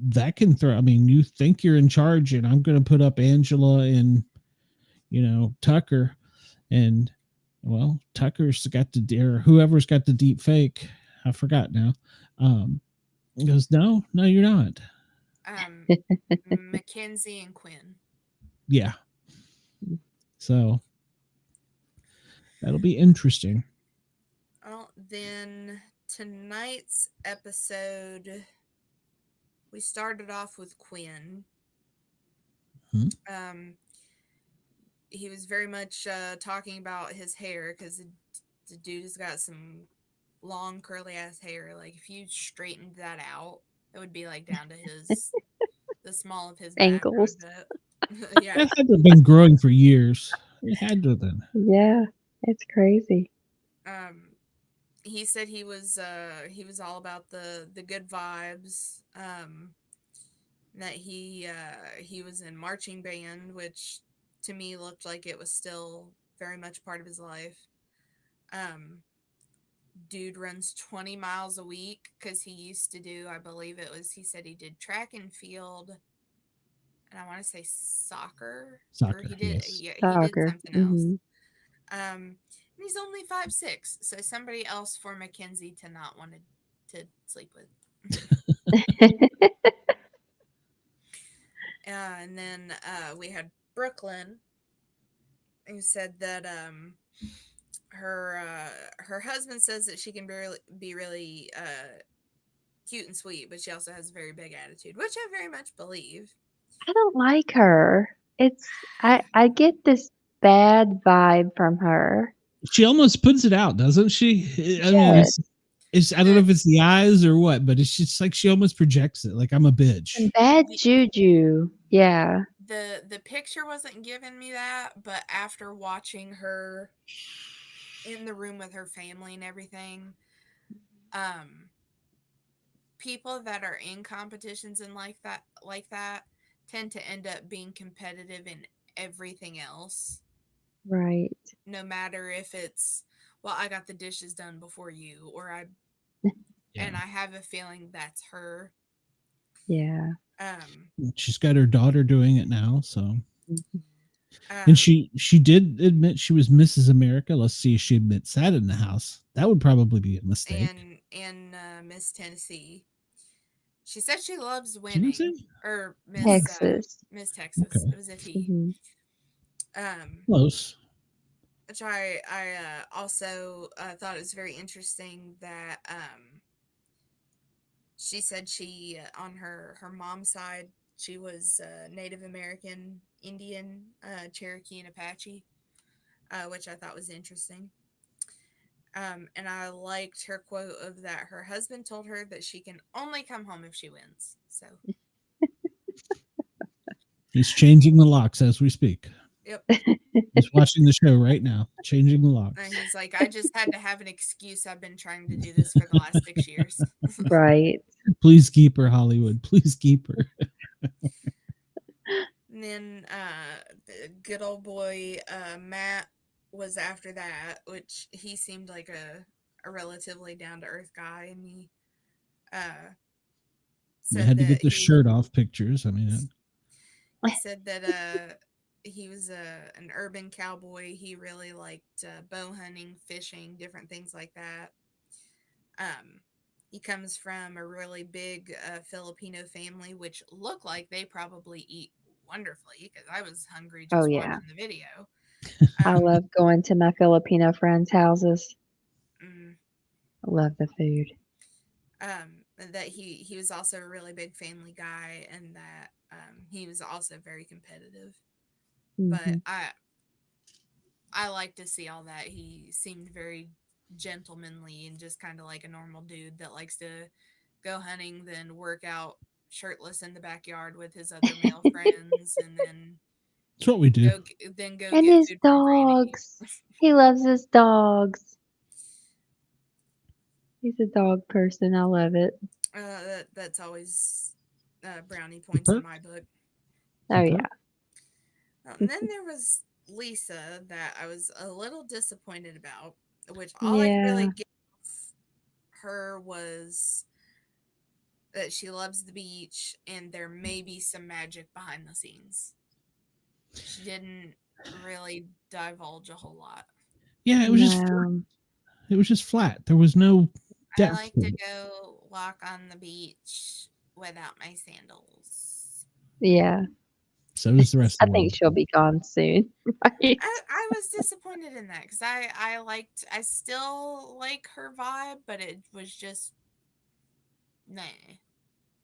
that can throw. I mean, you think you're in charge, and I'm going to put up Angela and Tucker, and well, Tucker's got the or whoever's got the deep fake. I forgot now. He goes, no, you're not. Um, Mackenzie and Quinn. Yeah. So that'll be interesting. Well, then tonight's episode, we started off with Quinn. Hmm? He was very much talking about his hair because the dude has got some long curly ass hair. Like if you straightened that out, it would be like down to the small of his back. I Ankles. would bet. Yeah. That had to have been growing for years. It had to have been. Yeah, it's crazy. Um, he said he was all about the good vibes. That he was in marching band, which to me looked like it was still very much part of his life. Um, Dude runs 20 miles a week because he used to do, I believe it was, he said he did track and field, and I want to say soccer, or Soccer, he did, yes. yeah, he did Soccer. something else. Hmm. And he's only 5'6", so somebody else for Mackenzie to not want to sleep with. And then we had Brooklyn, who said that her husband says that she can be really cute and sweet, but she also has a very big attitude, which I very much believe. I don't like her. I get this bad vibe from her. She almost puts it out, doesn't she? I mean, Yes. it's I don't know The if it's the eyes or what, but it's just like she almost projects it. Like I'm a bitch. Some bad the juju. Yeah. the picture wasn't giving me that, but after watching her in the room with her family and everything, um, people that are in competitions and like that tend to end up being competitive in everything else, Right. no matter if it's, well, I got the dishes done before you, or I Yeah. and I have a feeling that's her. Yeah. Um, She's got her daughter doing it now, so Mhm. and um, she did admit she was Mrs. America. Let's see if she admits that in the house. That would probably be a mistake. and Miss Tennessee, she said she loves She didn't winning, say? or Texas. Miss Texas. Okay. It was a T. Hmm. Um, Close. which I also thought it was very interesting that she said she on her mom's side she was Native American, Indian, Cherokee, and Apache, which I thought was interesting. And I liked her quote of that her husband told her that she can only come home if she wins. So, He's changing the locks as we speak. yep. He's watching the show right now, changing the And locks. he's like, I just had to have an excuse. I've been trying to do this for the last 6 years. Right. Please keep her, Hollywood. Please keep her. And then good old boy Matt was after that, which he seemed like a relatively down to earth guy, and he uh, They said had to that get the shirt off pictures. I mean, he said that he was an urban cowboy. He really liked bow hunting, fishing, different things like that. Um, he comes from a really big Filipino family, which look like they probably eat wonderfully because I was hungry Oh just yeah. watching the video. I Um, love going to my Filipino friends' houses. mm, I love the food. that he was also a really big family guy, and that he was also very competitive. But Hmm. I like to see all that. He seemed very gentlemanly and just kind of like a normal dude that likes to go hunting, then work out shirtless in the backyard with his other male friends, and it's what we do. go And get his food from Granny. dogs. He loves his dogs. He's a dog person. I love it. That's always brownie The points in perk. my book. Oh Okay. yeah. And then there was Lisa that I was a little disappointed about, which all I could really Yeah. get her was that she loves the beach and there may be some magic behind the scenes. She didn't really divulge a whole lot. Yeah, it was just flat. No. It was just flat. There was no I depth like to to it. go walk on the beach without my sandals. Yeah. So does the rest I of the think world. she'll be gone soon. Right. I was disappointed in that because I still like her vibe, but it was just nah.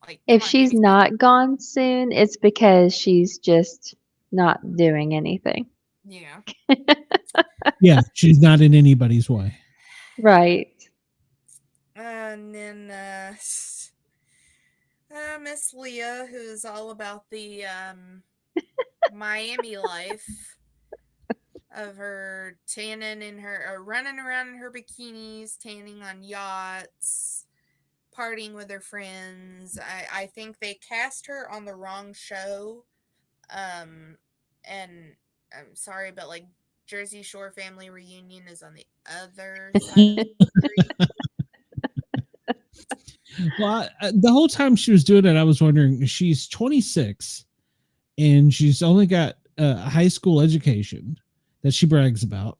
Like, come If on, give she's me some. not gone soon, it's because she's just not doing anything. Yeah. Yeah, she's not in anybody's way. Right. And then Miss Leah, who's all about the Miami life of her tanning in her running around in her bikinis, tanning on yachts, partying with her friends. I think they cast her on the wrong show. And I'm sorry, but like Jersey Shore Family Reunion is on the other side of the country. Well, the whole time she was doing it, I was wondering, she's 26 and she's only got a high school education that she brags about.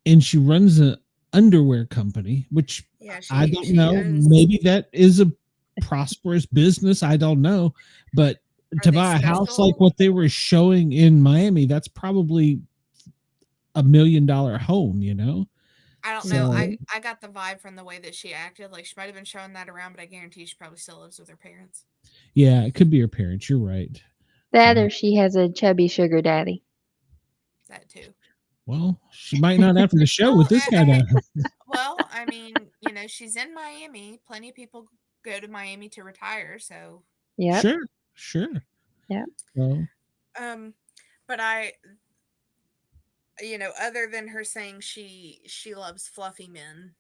And she runs an underwear company, which Yeah, I she don't she know. owns. Maybe that is a prosperous business. I don't know. But Are to they buy a house like special? what they were showing in Miami, that's probably $1 million home, you know? I don't know. So, Mhm. I got the vibe from the way that she acted. Like she might have been showing that around, but I guarantee she probably still lives with her parents. yeah, it could be her parents. You're right. That So, or she has a chubby sugar daddy. That too. well, she might not after the show with Well, this kind of. well, I mean, she's in Miami. Plenty of people go to Miami to retire. So, Yep. Sure, sure. Yep. So, um, but other than her saying she loves fluffy men,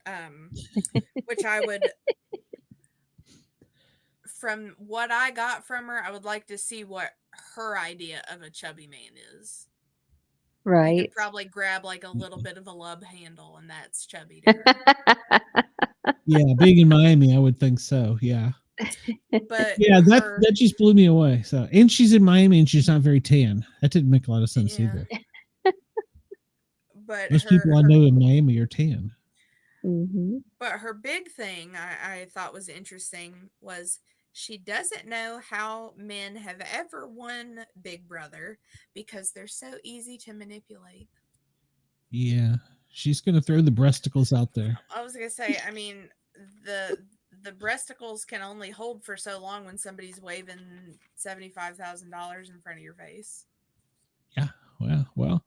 um, which I would, from what I got from her, I would like to see what her idea of a chubby man is. I could Right. probably grab like a little bit of a love handle, and that's chubby to her. yeah, being in Miami, I would think so. Yeah. But Yeah, that her, that just blew me away. So, and she's in Miami and she's not very tan. That didn't make a lot of sense yeah, either. but Most people I her know in Miami are tan. Mhm. But her big thing I thought was interesting was she doesn't know how men have ever won Big Brother because they're so easy to manipulate. Yeah, she's gonna throw the breasticles out there. I was gonna say, I mean, the the breasticles can only hold for so long when somebody's waving $75,000 in front of your face. Yeah, well,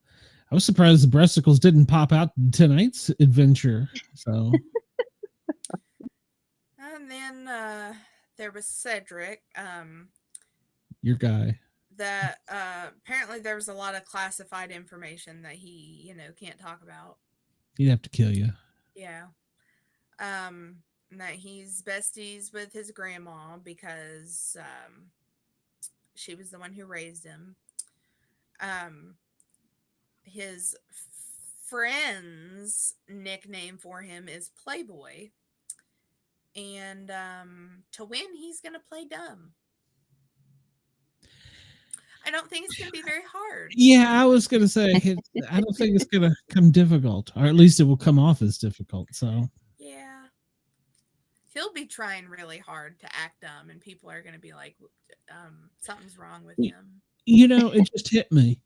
I was surprised the breasticles didn't pop out in tonight's adventure. So, And then there was Cedric. your guy, That apparently there was a lot of classified information that he can't talk about. he'd have to kill you. Yeah. And that he's besties with his grandma because she was the one who raised him. um his friend's nickname for him is Playboy, and to win he's gonna play dumb. I don't think it's gonna be very hard. Yeah, I was gonna say, I don't think it's gonna come difficult, or at least it will come off as difficult. So, Yeah, he'll be trying really hard to act dumb, and people are going to be like, something's wrong with him. it just hit me.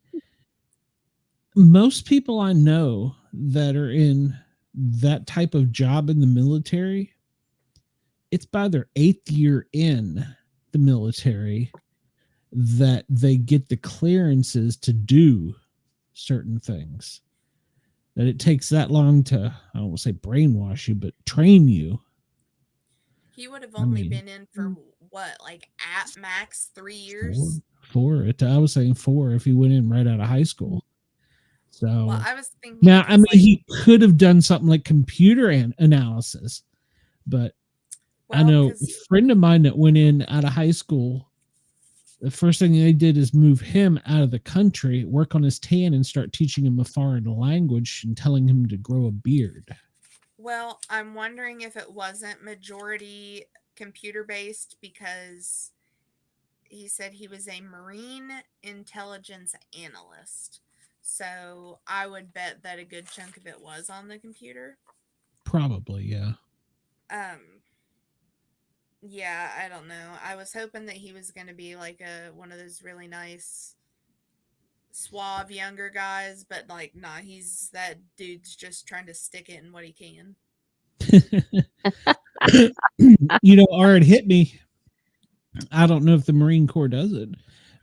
Most people I know that are in that type of job in the military, it's by their 8th year in the military that they get the clearances to do certain things. That it takes that long to, I don't want to say brainwash you, but train you. He would have I only mean, been in for what, like at max 4, years? 4. I was saying 4 if he went in right out of high school. Well, So I was thinking now, I because, mean, like, he could have done something like computer analysis, but I well, know a because, friend of mine that went in out of high school The first thing they did is move him out of the country, work on his tan, and start teaching him a foreign language and telling him to grow a beard. Well, I'm wondering if it wasn't majority computer based because he said he was a marine intelligence analyst. So I would bet that a good chunk of it was on the computer. Probably, yeah. Um, yeah, I don't know. I was hoping that he was going to be like a one of those really nice, suave younger guys, but like, nah, he's that dude's just trying to stick it in what he can. Or it hit me. I don't know if the Marine Corps does it,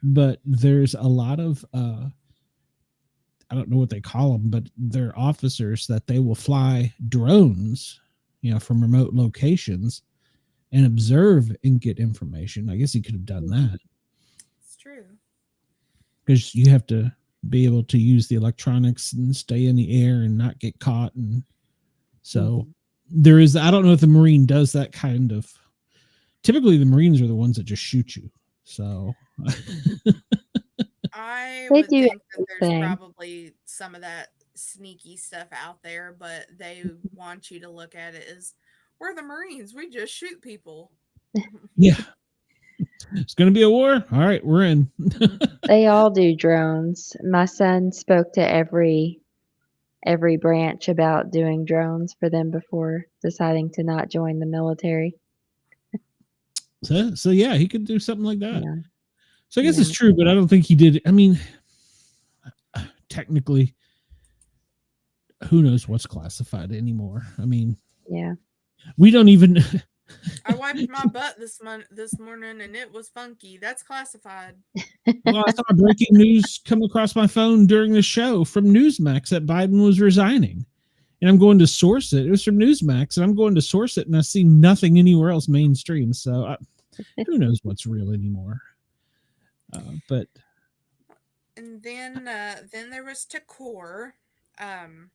but there's a lot of I don't know what they call them, but they're officers that they will fly drones, from remote locations and observe and get information. I guess he could have done that It's true. because you have to be able to use the electronics and stay in the air and not get caught. And so there is, I don't know if the Marine does that kind of. Typically, the Marines are the ones that just shoot you. So I They would do think that there's everything. probably some of that sneaky stuff out there, but they want you to look at it as we're the Marines, we just shoot people. yeah, it's going to be a war. All right, we're in. They all do drones. My son spoke to every branch about doing drones for them before deciding to not join the military. So yeah, he could do something like that. Yeah. So I guess it's Yeah. true, but I don't think he did. I mean, technically, who knows what's classified anymore? I mean, Yeah. we don't even. I wiped my butt this morning and it was funky. That's classified. Well, I saw breaking news come across my phone during the show from Newsmax that Biden was resigning. And I'm going to source it. It was from Newsmax, and I'm going to source it, and I see nothing anywhere else mainstream. So who knows what's real anymore? But And then there was Takor. Um,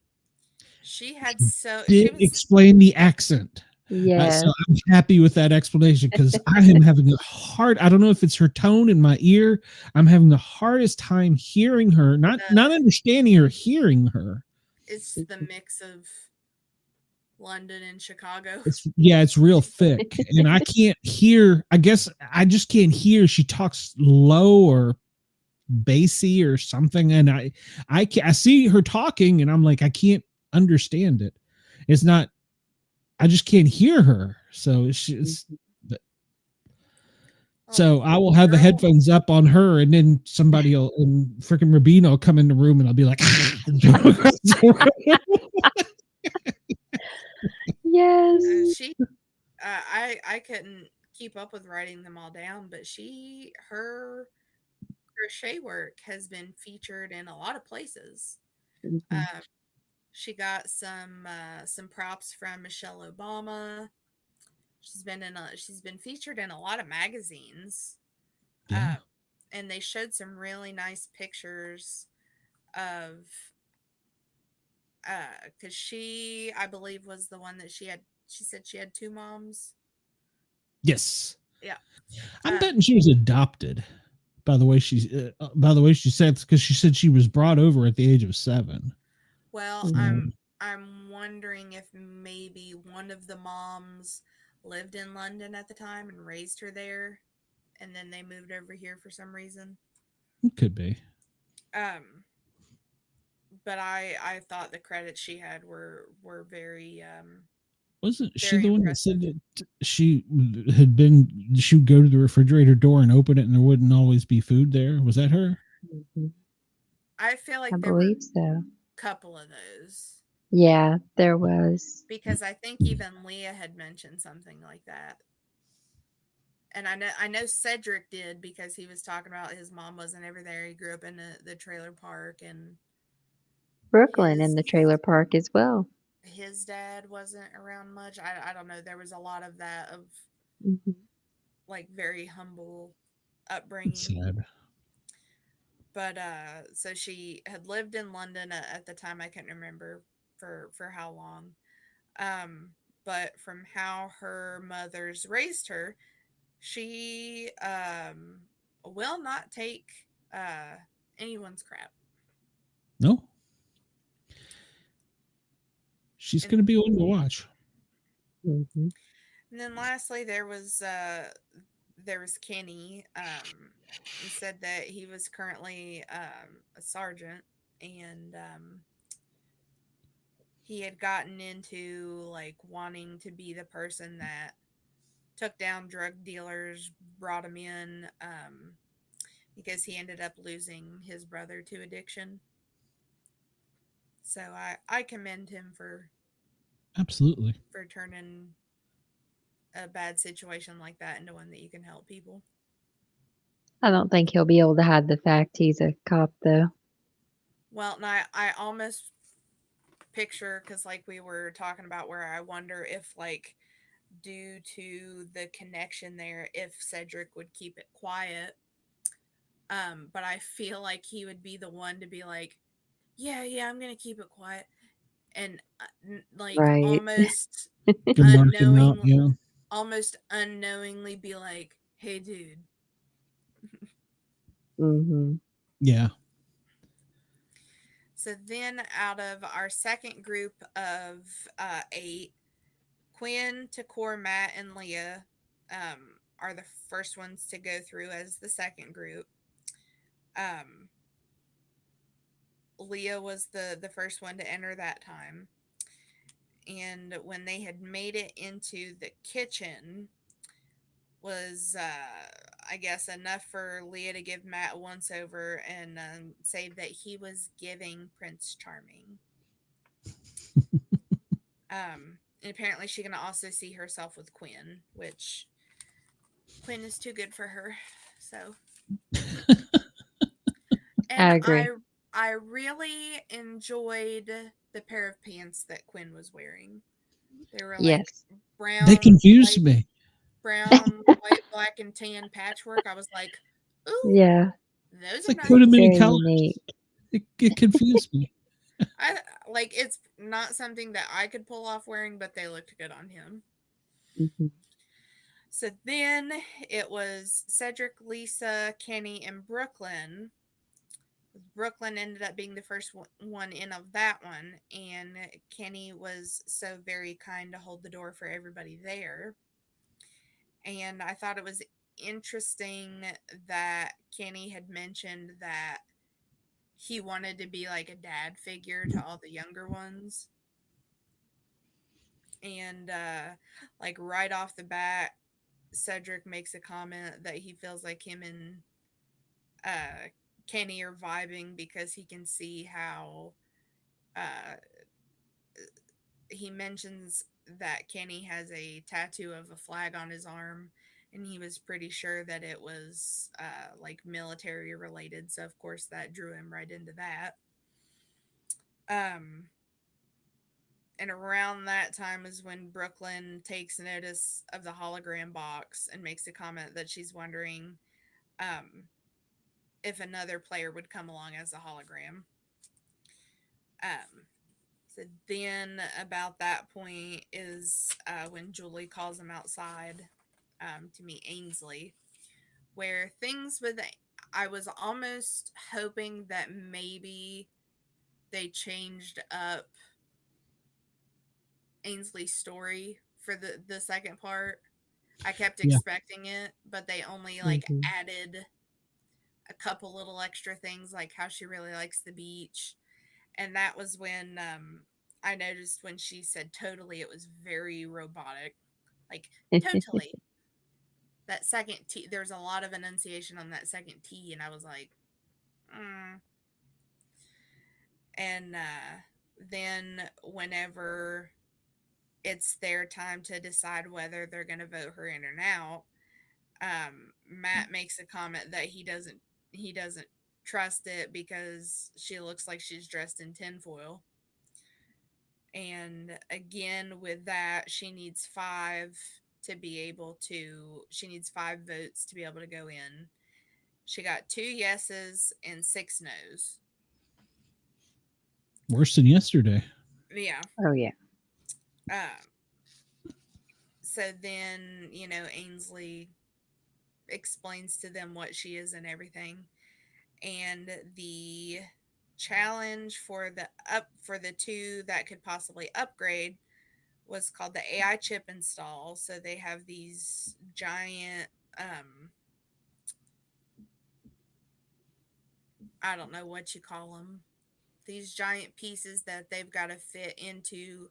she had so she did was explain the accent. So Yes. I'm happy with that explanation because I am having a hard. I don't know if it's her tone in my ear. I'm having the hardest time hearing her, not understanding her, hearing her. it's the mix of London and Chicago. It's real thick, and I can't hear. I guess I just can't hear. She talks low or bassy or something, and I see her talking, and I'm like, I can't understand it. It's not. I just can't hear her. So it's so I will have the Girl, headphones up on her, and then somebody will, and freaking Rabino will come in the room, and I'll be like, Yes. she I couldn't keep up with writing them all down, but her crochet work has been featured in a lot of places. Mhm. Um, she got some props from Michelle Obama. She's been featured in a lot of magazines. yeah, Uh, and they showed some really nice pictures of because she I believe was the one that she said she had two moms. yes, Yeah. I'm Um, betting she was adopted. By the way she said, because she said she was brought over at the age of 7. well, So Mhm. I'm wondering if maybe one of the moms lived in London at the time and raised her there, and then they moved over here for some reason. it could be. Um, but I thought the credits she had were Wasn't she very the one that impressive. said that she would go to the refrigerator door and open it and there wouldn't always be food there? Was that her? Mhm. I feel I like there were believe so. a couple of those Yeah, there was. because I think even Leah had mentioned something like that. And I know Cedric did because he was talking about his mom wasn't ever there. He grew up in the trailer park and Brooklyn in his the trailer park as well. his dad wasn't around much. I don't know. There was a lot of that of Mhm. like very humble It's upbringing. sad. But so she had lived in London at the time. I can't remember for how long. Um, but from how her mothers raised her, she will not take anyone's crap. No, she's And, going to be one to watch. Mhm. and then lastly, there was Kenny. He said that he was currently a sergeant, and he had gotten into like wanting to be the person that took down drug dealers, brought them in, because he ended up losing his brother to addiction. So I commend him Absolutely. for turning a bad situation like that into one that you can help people. I don't think he'll be able to hide the fact he's a cop, though. Well, and I almost picture, because like we were talking about, where I wonder if like due to the connection there, if Cedric would keep it quiet. But I feel like he would be the one to be like, yeah, I'm gonna keep it quiet, and like Right. To mark him out. Yeah. almost unknowingly be like, hey, dude. Mhm. Yeah. So then, out of our second group of eight, Quinn, Takor, Matt, and Leah are the first ones to go through as the second group. Um, Leah was the first one to enter that time. And when they had made it into the kitchen, was I guess enough for Leah to give Matt a once over and say that he was giving Prince Charming. And apparently she can also see herself with Quinn, which Quinn is too good for her. So, and I I agree. I really enjoyed the pair of pants that Quinn was wearing. They were like Yes. They brown, confused white, me. black, and tan patchwork. I was like, ooh, Yeah. those It's are like so nice. many Very colors. unique. It confused me. I like it's not something that I could pull off wearing, but they looked good on him. Mhm. So then it was Cedric, Lisa, Kenny, and Brooklyn. Brooklyn ended up being the first one in of that one, and Kenny was so very kind to hold the door for everybody there. And I thought it was interesting that Kenny had mentioned that he wanted to be like a dad figure to all the younger ones. And like right off the bat, Cedric makes a comment that he feels like him and uh, Kenny are vibing because he can see how uh, he mentions that Kenny has a tattoo of a flag on his arm, and he was pretty sure that it was like military related. So of course that drew him right into that. Um, and around that time is when Brooklyn takes notice of the hologram box and makes a comment that she's wondering um, if another player would come along as a hologram. So then, about that point, is when Julie calls him outside to meet Ainsley, where things with. I was almost hoping that maybe they changed up Ainsley's story for the second part. I kept Yeah. expecting it, but they only like Mhm. added a couple little extra things, like how she really likes the beach. And that was when I noticed when she said totally, it was very robotic. Like, totally. That second T, there's a lot of enunciation on that second T, and I was like, mm. And then whenever it's their time to decide whether they're going to vote her in or out, Matt makes a comment that he doesn't trust it because she looks like she's dressed in tinfoil. And again, with that, she needs 5 votes to be able to go in. She got 2 yeses and 6 nos. Worse than yesterday. Yeah. Oh, yeah. Um, so then, Ainsley explains to them what she is and everything. And the challenge for the two that could possibly upgrade was called the AI chip install. So they have these giant I don't know what you call them. These giant pieces that they've got to fit into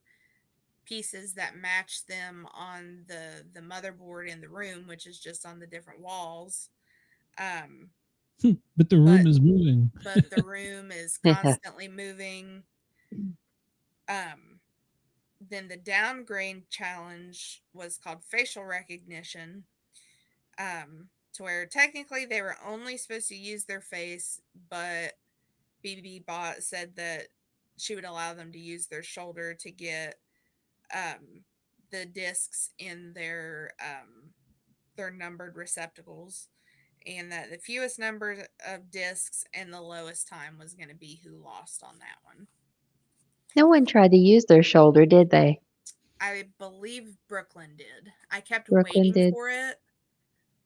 pieces that match them on the motherboard in the room, which is just on the different walls. Um, But the but room is moving. the room is constantly moving. Um, then the downgrade challenge was called facial recognition. To where technically they were only supposed to use their face, but BB Bot said that she would allow them to use their shoulder to get the discs in their numbered receptacles, and that the fewest number of discs and the lowest time was going to be who lost on that one. No one tried to use their shoulder, did they? I believe Brooklyn did. I kept Brooklyn waiting did. for it,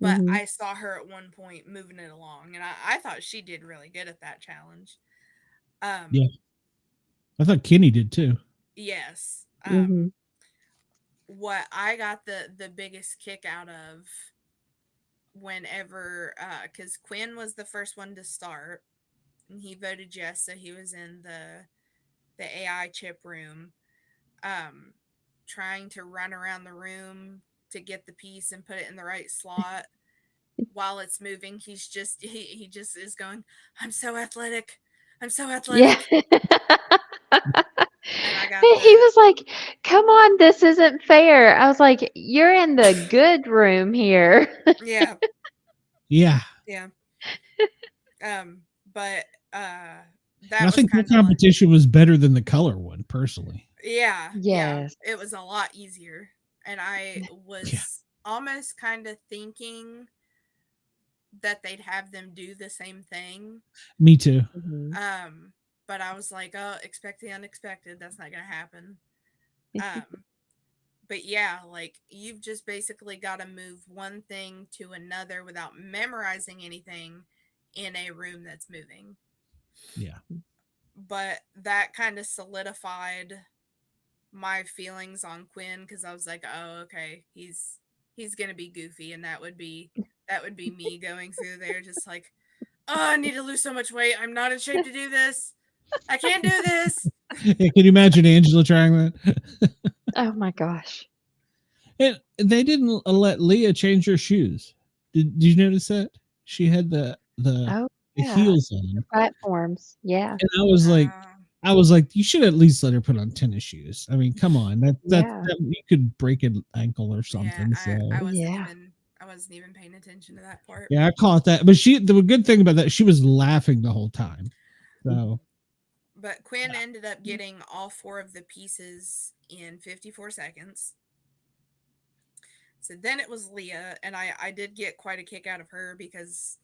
but Mhm. I saw her at one point moving it along, and I thought she did really good at that challenge. Yeah, Um, I thought Kenny did too. yes. Mhm. What I got the biggest kick out of whenever, because Quinn was the first one to start, and he voted yes, so he was in the AI chip room, um, trying to run around the room to get the piece and put it in the right slot while it's moving. He just is going, I'm so athletic. I'm so Yeah. athletic. He And I got the was like, "Come on, this isn't fair." I was like, "You're in the good room here." yeah, Yeah, yeah. Um, but and I that was think the kind of like, competition was better than the color one, personally. yeah, Yes. it was a lot easier. And I Yeah, was almost kind of thinking that they'd have them do the same thing. me too. Mhm. Um, but I was like, oh, expect the unexpected. That's not gonna happen. Um, but yeah, like you've just basically got to move one thing to another without memorizing anything in a room that's moving. Yeah, But that kind of solidified my feelings on Quinn, because I was like, oh, okay, he's gonna be goofy, and that would be me going through there just like, oh, I need to lose so much weight. I'm not in shape to do this. I can't do this. can you imagine Angela trying that? Oh my gosh. And they didn't let Leah change her shoes. Did you notice that she had Oh, the yeah. heels The on, platforms. Yeah. and Uh, I was like, you should at least let her put on tennis shoes. I mean, come on, Yeah. that you could break an ankle or yeah, something. So Yeah. I wasn't even paying attention to that part. yeah, I caught that. But the good thing about that, she was laughing the whole time. So But Quinn ended up getting all four of the pieces in 54 seconds. So then it was Leah, and I did get quite a kick out of her because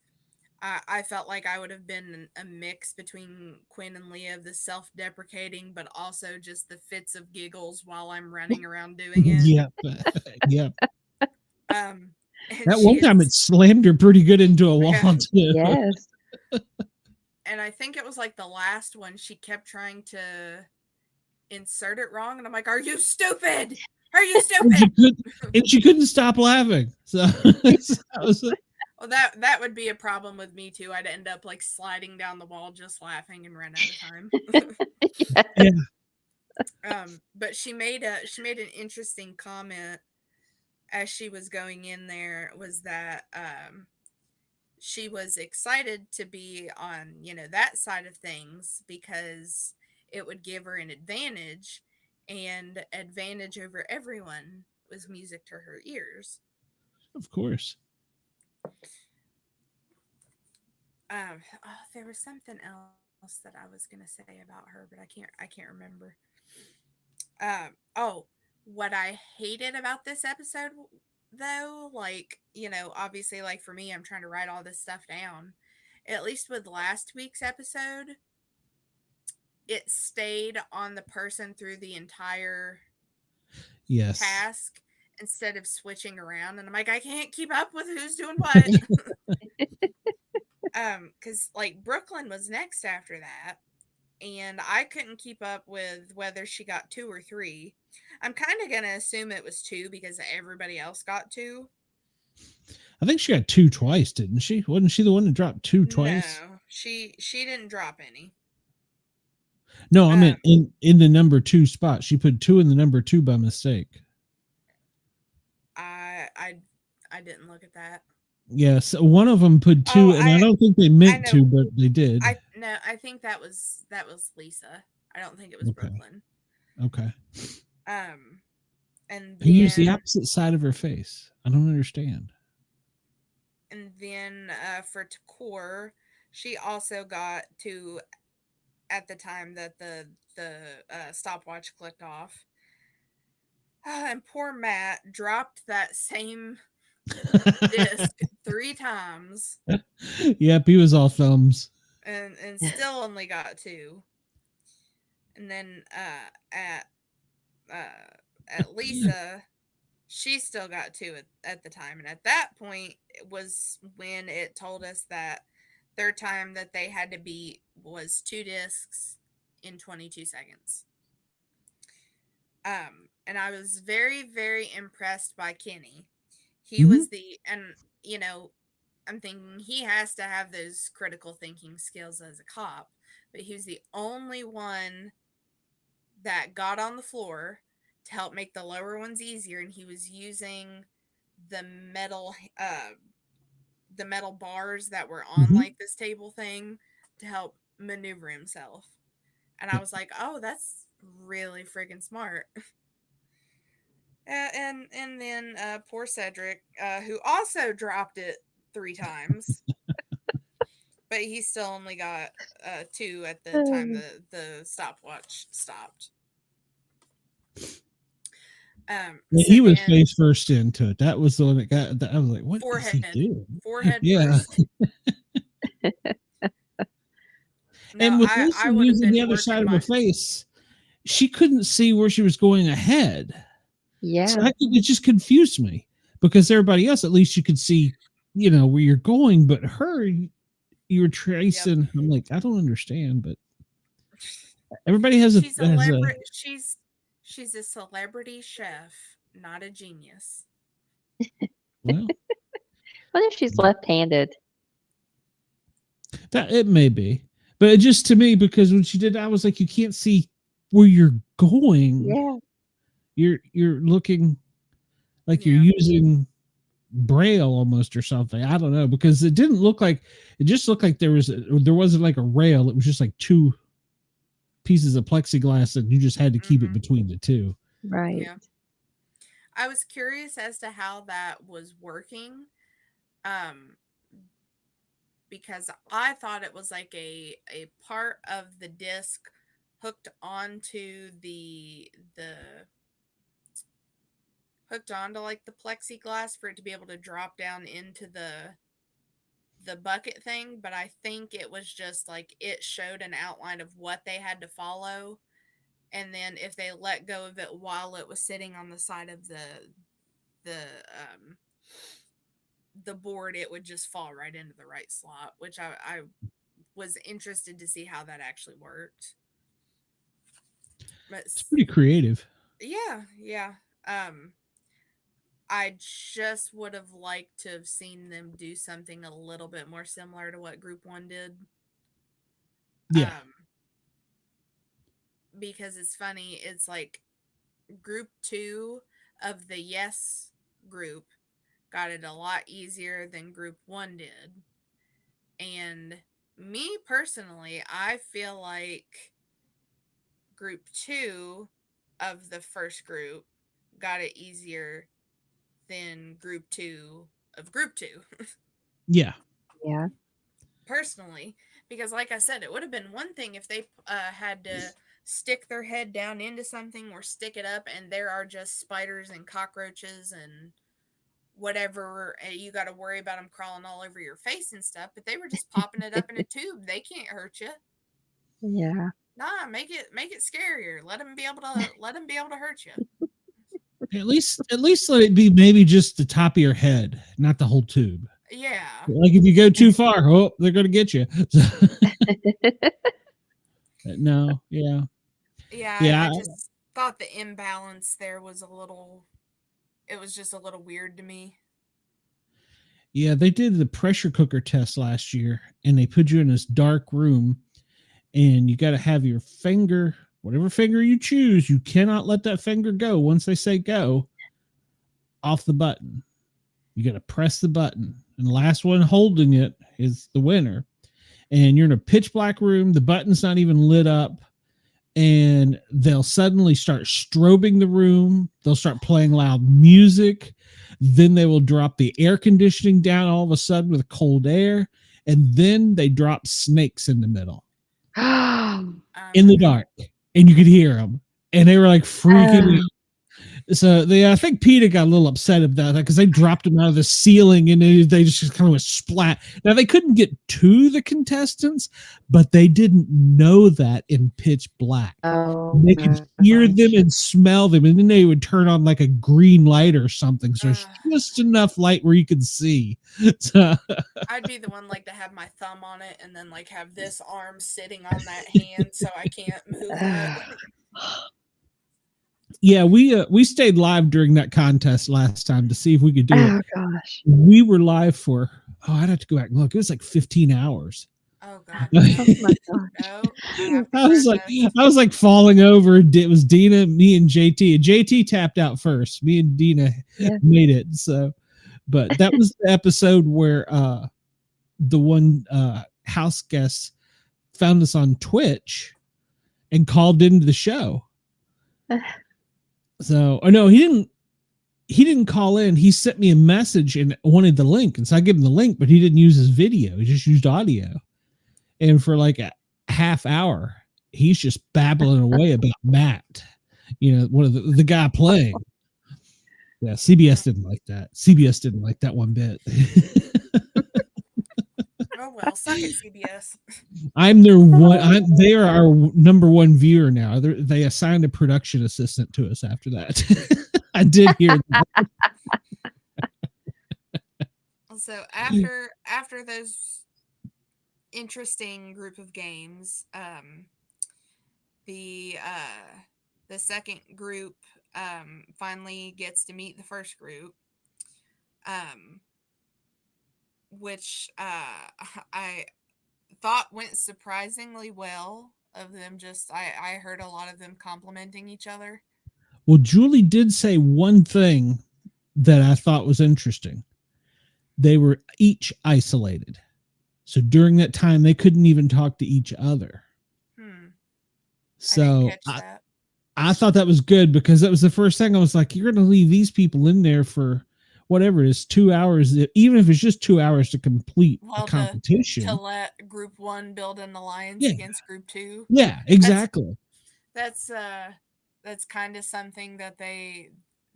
I felt like I would have been a mix between Quinn and Leah, of the self deprecating, but also just the fits of giggles while I'm running around doing it. yeah, yeah. Um, and That she one time it is, slammed her pretty good into a wall yeah. too. Yes. And I think it was like the last one, she kept trying to insert it wrong. And I'm like, are you stupid? Are you and stupid? she couldn't stop laughing. So, that was Well, that would be a problem with me too. I'd end up like sliding down the wall just laughing and run out of time. yeah, But she made an interesting comment as she was going in there, was that she was excited to be on, that side of things, because it would give her an advantage, and advantage over everyone was music to her ears. of course. There was something else that I was gonna say about her, but I can't remember. Oh, what I hated about this episode, though, like, obviously, like for me, I'm trying to write all this stuff down. At least with last week's episode, it stayed on the person through the entire Yes. task. instead of switching around. And I'm like, I can't keep up with who's doing what. Because like Brooklyn was next after that, and I couldn't keep up with whether she got 2 or 3. I'm kind of gonna assume it was 2 because everybody else got 2. I think she got 2 twice, didn't she? Wasn't she the one that dropped 2 twice? No, she didn't drop any. No, I Um, meant in the number 2 spot. She put 2 in the number 2 by mistake. I I I didn't look at that. Yes, one of them put Oh, 2, and I don't think they I meant to, know. but they did. I no, I think that was Lisa. I don't think it was Okay. Brooklyn. Okay. Um, and Who used the then opposite side of her face? I don't understand. for Takor, she also got to at the time that the stopwatch clicked off. And poor Matt dropped that same disc 3 times Yep, he was all thumbs. and still only got 2. And then at Lisa, she still got 2 at the time. And at that point it was when it told us that their time that they had to beat was 2 discs in 22 seconds. And I was very, very impressed by Kenny. He Mhm. was and you know, I'm thinking he has to have those critical thinking skills as a cop, but he was the only one that got on the floor to help make the lower ones easier, and he was using the metal the metal bars that were on Mhm. like this table thing to help maneuver himself. And I was like, "Oh, that's really freaking smart." And then poor Cedric, who also dropped it 3 times, but he still only got 2 at the time the stopwatch stopped. So He was then face first into it. That was the one that got. I was like, "What is he forehead, doing?" forehead Yeah, first. No, and with I Lisa would have using the been other working side of her my. face, she couldn't see where she was going ahead. So Yeah. it just confused me because everybody else, at least you could see, where you're going, but her, you were Yep. tracing. I'm like, I don't understand, but everybody has a She's a has a celebrity. She's a celebrity chef, not a genius. well, What if she's left-handed? that it may be, but it just to me because when she did, I was like, you can't see where you're going. Yeah. You're looking like you're Yeah. using braille almost or something. I don't know because it didn't look like it just looked like there wasn't like a rail. It was just like 2 pieces of plexiglass and you just had to keep it Mm-hmm. between the 2. Right. Yeah. I was curious as to how that was working. Um, because I thought it was like a part of the disc hooked onto the hooked onto like the plexiglass for it to be able to drop down into the bucket thing, but I think it was just like it showed an outline of what they had to follow, and then if they let go of it while it was sitting on the side of the um the board, it would just fall right into the right slot, which I was interested to see how that actually worked. But It's pretty creative. yeah, yeah. Um, I just would have liked to have seen them do something a little bit more similar to what Group One did. Yeah. Um, because it's funny, it's like Group Two of the Yes group got it a lot easier than Group One did. And me personally, I feel like Group Two of the first group got it easier than Group Two of Group Two. Yeah. Yeah. Personally, because like I said, it would have been one thing if they had to stick their head down into something or stick it up and there are just spiders and cockroaches and whatever, you got to worry about them crawling all over your face and stuff, but they were just popping it up in a tube. They can't hurt you. Yeah. Nah, make it scarier. Let them be able to hurt you. At least let it be maybe just the top of your head, not the whole tube. Yeah. Like if you go too far, oh, they're gonna get you. No, yeah, Yeah, I yeah, just thought the imbalance there was a little, it was just a little weird to me. yeah. They did the pressure cooker test last year, and they put you in this dark room, and you got to have your finger, whatever finger you choose, you cannot let that finger go. Once they say go, off the button. You got to press the button, and the last one holding it is the winner. And you're in a pitch black room. The button's not even lit up, and they'll suddenly start strobing the room. They'll start playing loud music. Then they will drop the air conditioning down all of a sudden with cold air. And then they drop snakes in the middle Oh in my the god. dark, and you could hear them. And they were like freaking Oh, out. So I think PETA got a little upset about that because they dropped them out of the ceiling and they just kind of went splat. Now they couldn't get to the contestants, but they didn't know that in pitch black. oh They could my hear them gosh. and smell them, and then they would turn on like a green light or something. So it's Uh, just enough light where you could see. So, I'd be the one like to have my thumb on it and then like have this arm sitting on that hand so I can't move it. yeah, we stayed live during that contest last time to see if we could do it. Oh gosh. We were live for I'd have to go back and look. It was like 15 hours. Oh god, Oh no. my gosh. No, I have to I protest. was like falling over. It was Dina, me, and JT. JT tapped out first. Me and Dina Yeah. made it. So, but that was the episode where the one house guest found us on Twitch and called into the show. So, oh no, he didn't. He didn't call in. He sent me a message and wanted the link, and so I gave him the link, but he didn't use his video. He just used audio. And for like a half hour, he's just babbling away about Matt, one of the guy playing. Yeah, CBS didn't like that. CBS didn't like that one bit. Oh well, suck it, CBS. I'm their one. They are our number one viewer now. They assigned a production assistant to us after that. I did hear that. So after those interesting group of games, the second group finally gets to meet the first group, um, which I thought went surprisingly well. Of them, just I heard a lot of them complimenting each other. Well, Julie did say one thing that I thought was interesting. They were each isolated. So during that time, they couldn't even talk to each other. I didn't So catch that. I thought that was good because that was the first thing I was like, you're going to leave these people in there for whatever it is, 2 hours, even if it's just 2 hours to complete the Well, competition. to let Group 1 build an alliance Yeah. against Group 2. Yeah, exactly. That's kind of something that they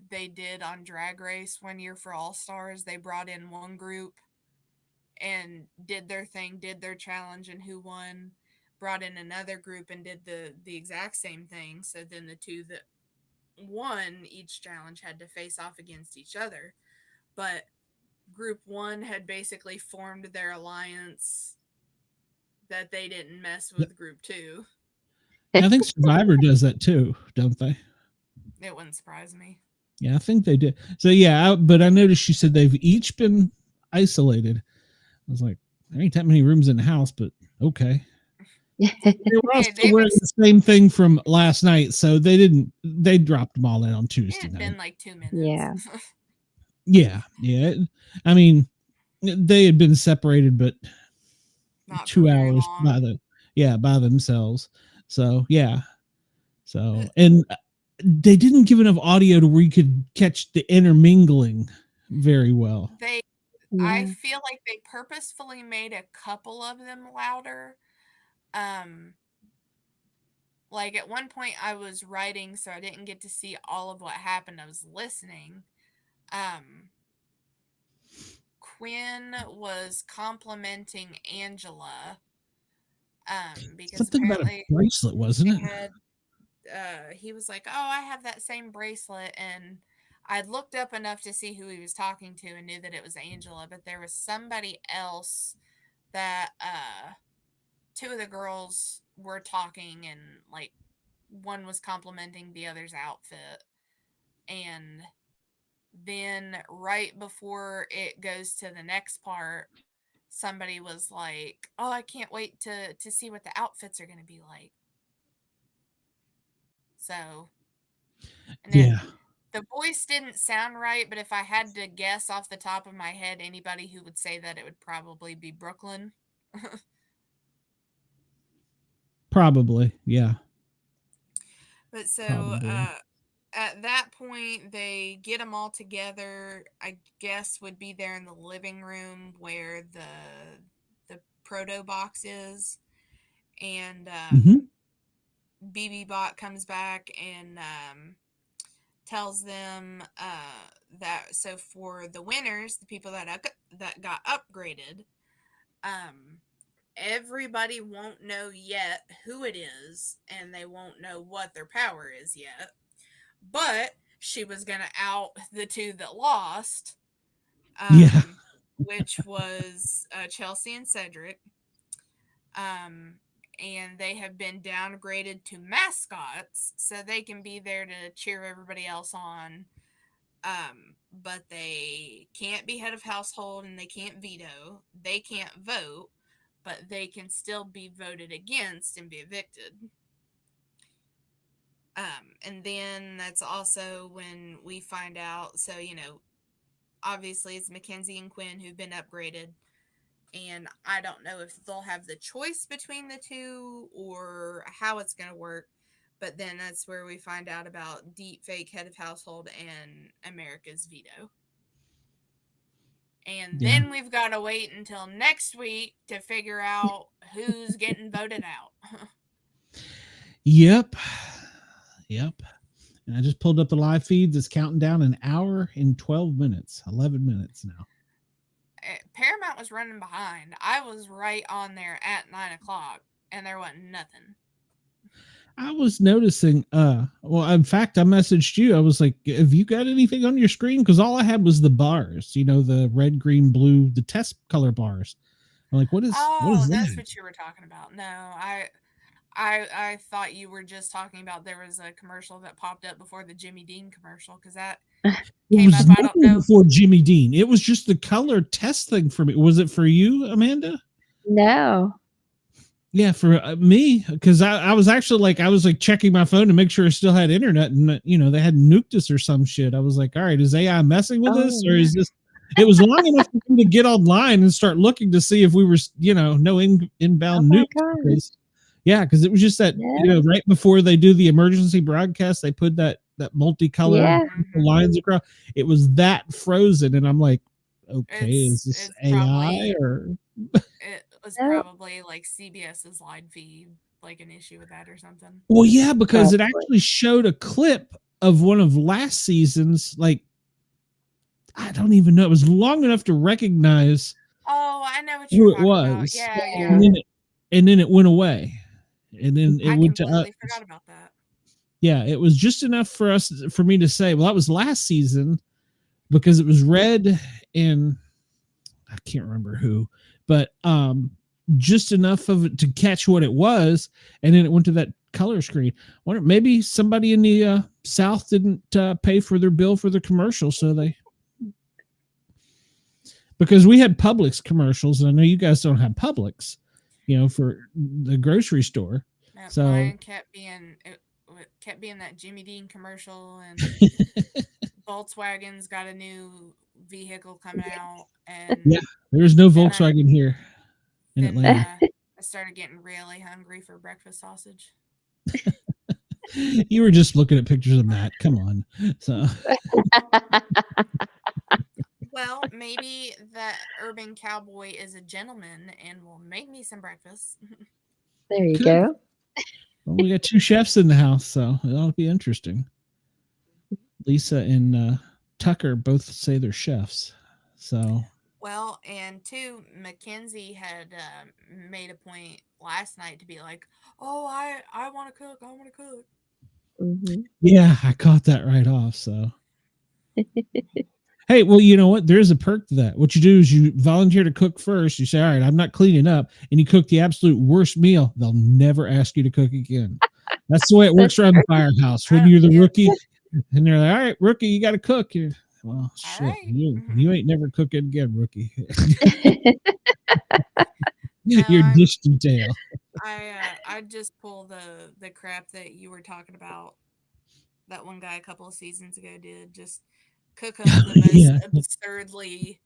did on Drag Race one year for All Stars. They brought in one group and did their thing, did their challenge, and who won. Brought in another group and did the exact same thing. So then the two that won each challenge had to face off against each other. But Group 1 had basically formed their alliance that they didn't mess with Group 2. I think Survivor does that too, don't they? It wouldn't surprise me. Yeah, I think they did. So yeah, but I noticed she said they've each been isolated. I was like, there ain't that many rooms in the house, but okay. They were also wearing the same thing from last night, so they dropped them all in on Tuesday It had night. been like 2 minutes. Yeah. Yeah. I mean, they had been separated, but Not 2 for very hours long. by themselves. So yeah. So and they didn't give enough audio to where you could catch the intermingling very well. I Yeah. feel like they purposefully made a couple of them louder. Like at one point I was writing, so I didn't get to see all of what happened. I was listening. Quinn was complimenting Angela because Something about a apparently bracelet, wasn't it? had he was like, "Oh, I have that same bracelet," and I'd looked up enough to see who he was talking to and knew that it was Angela, but there was somebody else that two of the girls were talking, and like one was complimenting the other's outfit. And then right before it goes to the next part, somebody was like, "Oh, I can't wait to see what the outfits are going to be like." So, and it Yeah, the voice didn't sound right, but if I had to guess off the top of my head, anybody who would say that, it would probably be Brooklyn. probably. Yeah, But so probably. at that point, they get them all together. I guess would be there in the living room where the proto box is, and Hmm. BB Bot comes back and tells them that so for the winners, the people that got upgraded, um, everybody won't know yet who it is, and they won't know what their power is yet. But she was gonna out the two that lost, Yeah, um, which was Chelsea and Cedric. Um, and they have been downgraded to mascots so they can be there to cheer everybody else on. But they can't be head of household and they can't veto. They can't vote, but they can still be voted against and be evicted. And then that's also when we find out. So, obviously it's Mackenzie and Quinn who've been upgraded. And I don't know if they'll have the choice between the two or how it's going to work. But then that's where we find out about Deep Fake Head of Household and America's Veto. And yeah. then we've got to wait until next week to figure out who's getting voted out. Yep. Yep. And I just pulled up the live feeds. It's counting down an hour and 12 minutes, 11 minutes now. Paramount was running behind. I was right on there at 9 o'clock, and there wasn't nothing. I was noticing, well, in fact, I messaged you. I was like, have you got anything on your screen? Because all I had was the bars, the red, green, blue, the test color bars. I'm like, what is Oh, that's that? what you were talking about. No, I thought you were just talking about there was a commercial that popped up before the Jimmy Dean commercial because that It came was up. I don't nothing know. before Jimmy Dean. It was just the color test thing for me. Was it for you, Amanda? No. Yeah, for me, because I was actually like, I was like checking my phone to make sure I still had internet, and they had nuked us or some shit. I was like, all right, is AI messing with us, Oh, or no. is this? It was long enough for me to get online and start looking to see if we were, no Oh inbound my nukes. God. Because, yeah, because it was just that, No. right before they do the emergency broadcast, they put that multicolored Yeah. Mm-hmm. lines across. It was that frozen, and I'm like, okay, is this It's AI probably or? it was No. probably like CBS's live feed, like an issue with that or something. Well, yeah, because it Probably. actually showed a clip of one of last season's, like, I don't even know. It was long enough to recognize Oh, I know what you're who it talking about. was. Yeah, And yeah. Yeah. then it went away. And then it I went to completely us. forgot about that. Yeah, it was just enough for me to say, well, that was last season because it was red and I can't remember who, but just enough of it to catch what it was, and then it went to that color screen. Wonder maybe somebody in the South didn't pay for their bill for the commercial, so they because we had Publix commercials, and I know you guys don't have Publix, for the grocery store. No, So mine kept being that Jimmy Dean commercial, and Volkswagen's got a new vehicle coming out, yeah, and there's no then I Volkswagen here in then Atlanta. I started getting really hungry for breakfast sausage. You were just looking at pictures of Matt. Come on. So Well, maybe that urban cowboy is a gentleman and will make me some breakfast. There you good. go. Well, we got two chefs in the house, so it'll be interesting. Lisa and Tucker both say they're chefs. So Well, and two, Mackenzie had made a point last night to be like, "Oh, I want to cook. I want to cook." Hmm. yeah, I caught that right off. So Hey, well, you know what? There is a perk to that. What you do is you volunteer to cook first. You say, all right, I'm not cleaning up. And you cook the absolute worst meal. They'll never ask you to cook again. That's the way it works That's around the true. firehouse. When you're the Yeah. rookie and they're like, all right, rookie, you got to cook. You're, well, All shit. right. You ain't never cooking again, rookie. No, You're dish detail. I just pull the crap that you were talking about. That one guy a couple of seasons ago did just cook them the most Yeah. absurdly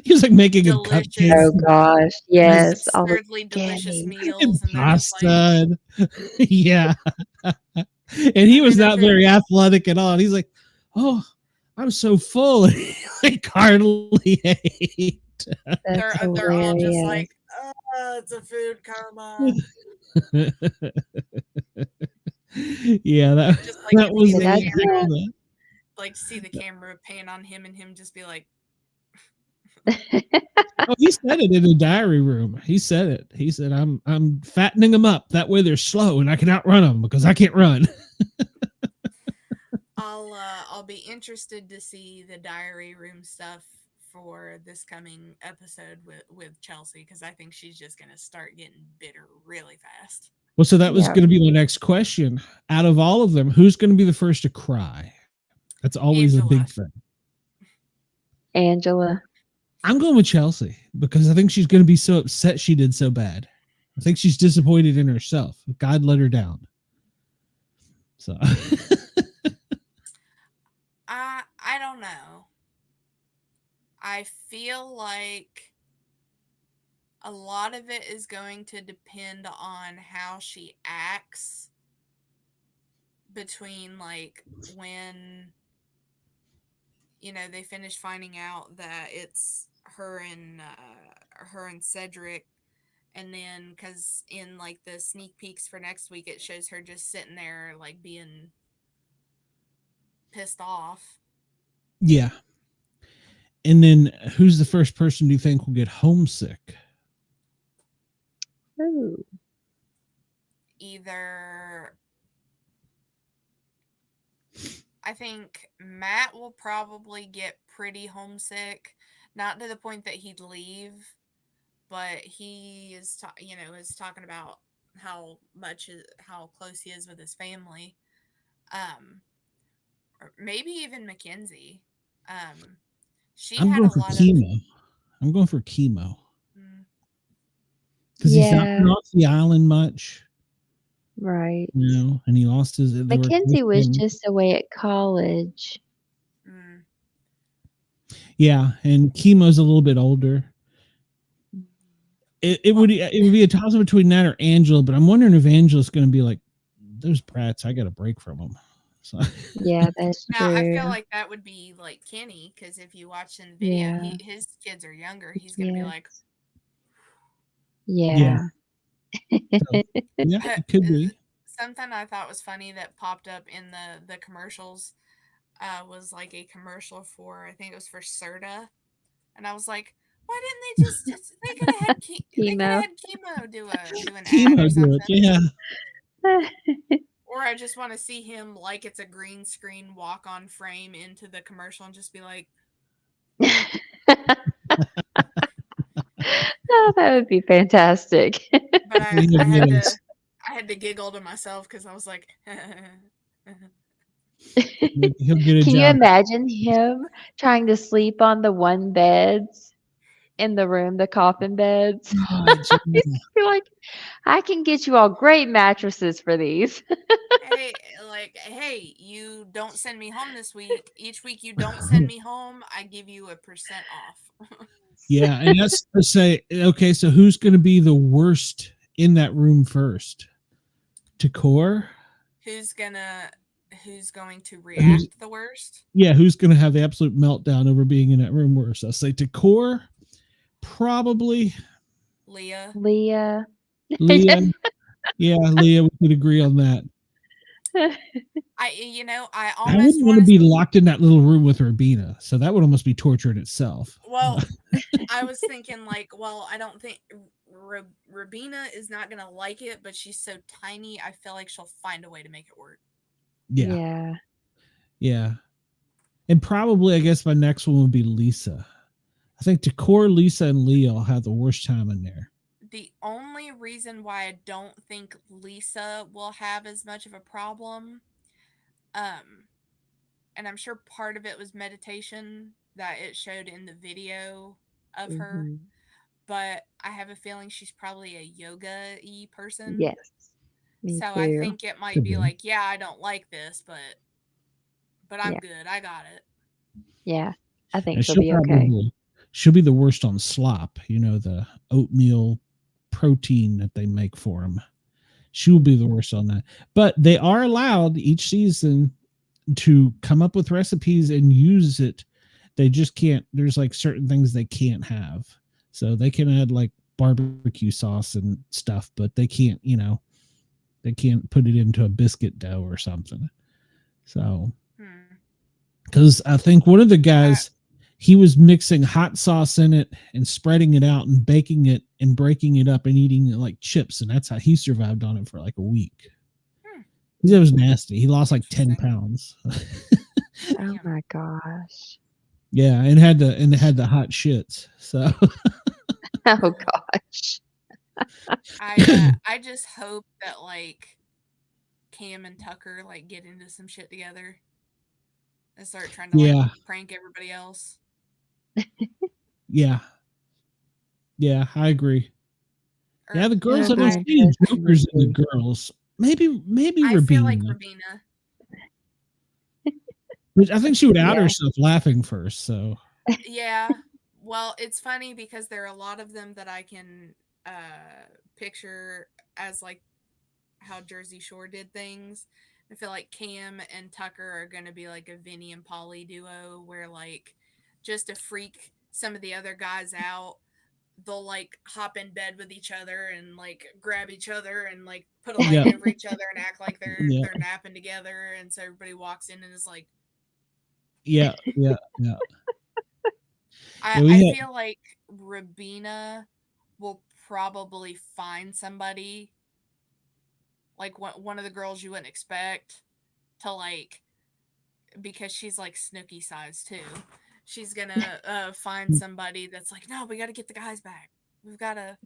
He was like making a cupcake Oh delicious, gosh, the most yes, all the absurdly delicious spaghetti. and meals, and they're just like, pasta. Yeah. And he and was then if not it, very athletic at all. And he's like, oh, I'm so full. Like hardly ate. That's they're all just hilarious. like, oh, it's a food coma. Yeah, I just like that to see was Did the I it. do camera, it? like to see the camera pan on him and him just be like, Oh, he said it in the diary room. He said it. He said, I'm fattening them up. That way they're slow and I can outrun them because I can't run." I'll be interested to see the diary room stuff for this coming episode with Chelsea, because I think she's just gonna start getting bitter really fast. Well, so that was Yep, going to be my next question. Out of all of them, who's going to be the first to cry? That's always a big Angela. thing. Angela. I'm going with Chelsea because I think she's going to be so upset she did so bad. I think she's disappointed in herself. God let her down. So I don't know. I feel like a lot of it is going to depend on how she acts between, like, when they finish finding out that it's her and Cedric, and then because in like the sneak peeks for next week it shows her just sitting there like being pissed off. yeah. And then who's the first person do you think will get homesick? Ooh. Either I think Matt will probably get pretty homesick, not to the point that he'd leave, but he is is talking about how close he is with his family. um or maybe even Mackenzie. um she I'm had going a for lot of chemo. I'm going for chemo mm, because he's not Yeah, been off the island much, right. and he lost his. They were close Mackenzie was together. just away at college. mm, Yeah, and chemo's a little bit older. well, It would be a toss up between that or Angela, but I'm wondering if Angela's going to be like those brats. I got a break from them. So Yeah, that's now I feel true. like that would be like Kenny, because if you watch in the video, Yeah, his kids are younger. He's gonna be yes, like, yeah, yeah. so, yeah, it could be. something I thought was funny that popped up in the commercials was like a commercial for, I think it was for Serta, and I was like, why didn't they just they could have had they could Chemo. have had chemo do an ad or Chemo do it. something. Yeah, Or I just want to see him like it's a green screen walk on frame into the commercial and just be like, Oh, that would be fantastic. but he is. I had to giggle to myself because I was like, He'll get a Can you job. imagine him trying to sleep on the one beds in the room, the coffin beds? Oh, He'd be like, I can get you all great mattresses for these. hey, like, hey, you don't send me home this week. Each week you don't send me home, I give you a percent off. yeah, and that's to say, okay, so who's going to be the worst in that room first? Takor? who's gonna who's going to Who's react the worst? yeah? Who's going to have the absolute meltdown over being in that room worse? I'll say Takor, probably Leah. Leah. Leah. Yeah, Leah, we could agree on that. I I almost wouldn't want want to to. be locked in that little room with Urbina, so that would almost be torture in itself. Well, I was thinking like, well, I don't think Rabina is not gonna like it, but she's so tiny. I feel like she'll find a way to make it work. Yeah, Yeah. yeah. And probably, I guess my next one would be Lisa. I think Decor, Lisa, and Leo have the worst time in there. The only reason why I don't think Lisa will have as much of a problem, um, and I'm sure part of it was meditation that it showed in the video of her, Mhm. but I have a feeling she's probably a yoga y person. Yes. Me So I too. think it might Could be be. like, yeah, I don't like this, but I'm Yeah. good. I got it. Yeah. I think And she'll be okay. she'll be the worst on slop. You know, the oatmeal protein that they make for them. She will be the worst on that. But they are allowed each season to come up with recipes and use it. They just can't. There's like certain things they can't have. So they can add like barbecue sauce and stuff, but they can't. They can't put it into a biscuit dough or something. So Hmm. because I think one of the I guys, he was mixing hot sauce in it and spreading it out and baking it and breaking it up and eating it like chips, and that's how he survived on it for like a week. hmm, It was nasty. He lost like 10 interesting. pounds. Oh Damn. my gosh. Yeah, and had the hot shits. So Oh gosh. I just hope that like Cam and Tucker like get into some shit together and start trying to like yeah, prank everybody else. yeah, yeah, I agree. Yeah, Or the girls, It'll I be don't I see any interesting to jokers in the see. girls. Maybe I feel like Rabina. Rabina. But I think she would out Yeah. herself laughing first. So Yeah. Well, it's funny because there are a lot of them that I can picture as like how Jersey Shore did things. I feel like Cam and Tucker are going to be like a Vinny and Polly duo where like just to freak some of the other guys out, they'll like hop in bed with each other and like grab each other and like put a leg yeah, over each other and act like yeah, they're napping together, and so everybody walks in and is like, yeah. I Yeah, we I had feel like Rabina will probably find somebody like one of the girls you wouldn't expect to like, because she's like Snooki size too. She's gonna find somebody that's like, no, we got to get the guys back. We've got to.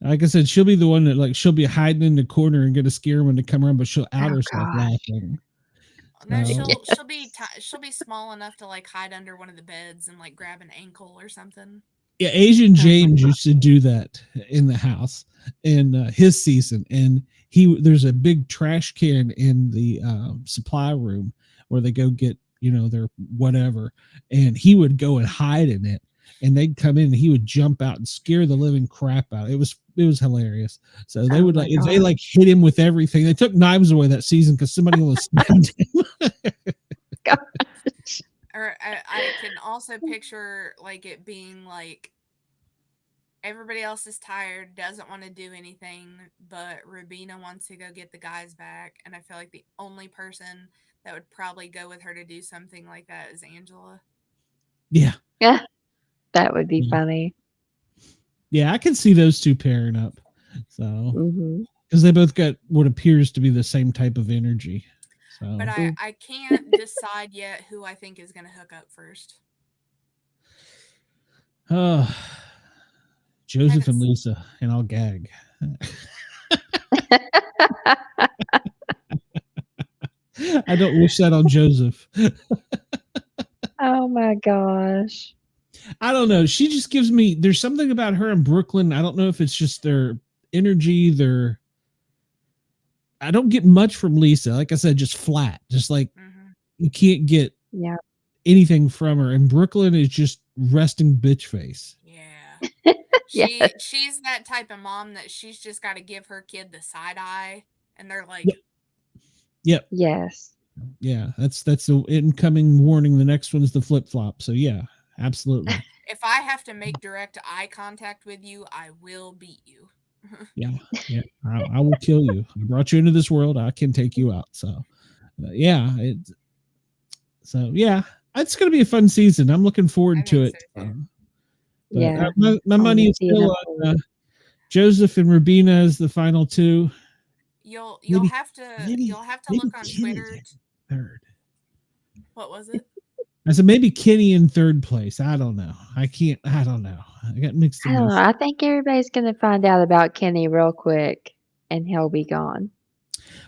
like I said, she'll be the one that like she'll be hiding in the corner and gonna scare them when they come around, but she'll out Oh herself gosh. laughing. No, So she'll be small enough to like hide under one of the beds and like grab an ankle or something. yeah, Asian Oh my James god. used to do that in the house in his season, and there's a big trash can in the supply room where they go get their whatever, and he would go and hide in it, and they'd come in and he would jump out and scare the living crap out. It was hilarious. So they Oh would my like if they god. like hit him with everything. They took knives away that season because somebody almost stabbed him. Gosh. Or I can also picture like it being like everybody else is tired, doesn't want to do anything, but Rubina wants to go get the guys back. And I feel like the only person that would probably go with her to do something like that is Angela. Yeah, Yeah. That would be yeah, funny. yeah. I can see those two pairing up. So Mhm. because they both got what appears to be the same type of energy. But So, Mm. I can't decide yet who I think is going to hook up first. uh, I Joseph haven't. and Lisa, and I'll gag. I don't wish that on Joseph. Oh my gosh. I don't know. She just gives me. There's something about her in Brooklyn. I don't know if it's just their energy. I don't get much from Lisa. Like I said, just flat. Just like Mm-hmm. you can't get Yeah. anything from her. And Brooklyn is just resting bitch face. Yeah. Yes. She's that type of mom that she's just got to give her kid the side eye, and they're Yep. like, Yep. Yes. Yeah. That's the incoming warning. The next one's the flip flop. So yeah, absolutely. if I have to make direct eye contact with you, I will beat you. Yeah, yeah. I will kill you. I brought you into this world. I can take you out. So, yeah. Yeah. It's going to be a fun season. I'm looking I forward to think so it. too. But Yeah. my I money want to is see still it on unfold. Joseph and Rubina as the final two. You'll Maybe, have to maybe, look on maybe Twitter. Kenny third. What was it? I said maybe Kenny in third place. I don't know. I don't know. I got mixed I don't know. emotions. I think everybody's gonna find out about Kenny real quick, and he'll be gone.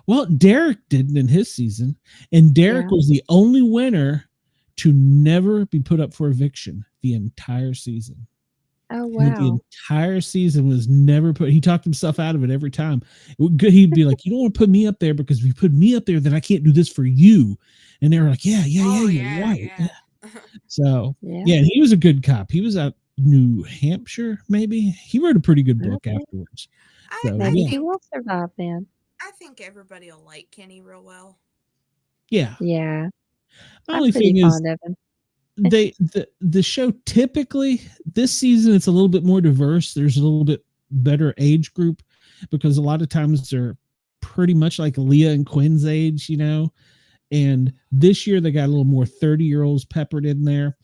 Well, Derek didn't in his season, and Derek Yeah. was the only winner to never be put up for eviction the entire season. Oh He went the wow. entire season, was never put. He talked himself out of it every time. He'd be like, "You don't want to put me up there because if you put me up there, then I can't do this for you." And they were like, "Yeah, yeah, yeah, Oh you're yeah, right." yeah. So Yeah. yeah, and he was a good cop. He was out New Hampshire, maybe. He wrote a pretty good book Okay. afterwards. I So I Maybe yeah, he think will survive then. I think everybody will like Kenny real well. yeah. Yeah. The I'm only pretty thing is fond of him. the show typically this season it's a little bit more diverse. There's a little bit better age group because a lot of times they're pretty much like Leah and Quinn's age, you know. And this year they got a little more 30-year-olds peppered in there.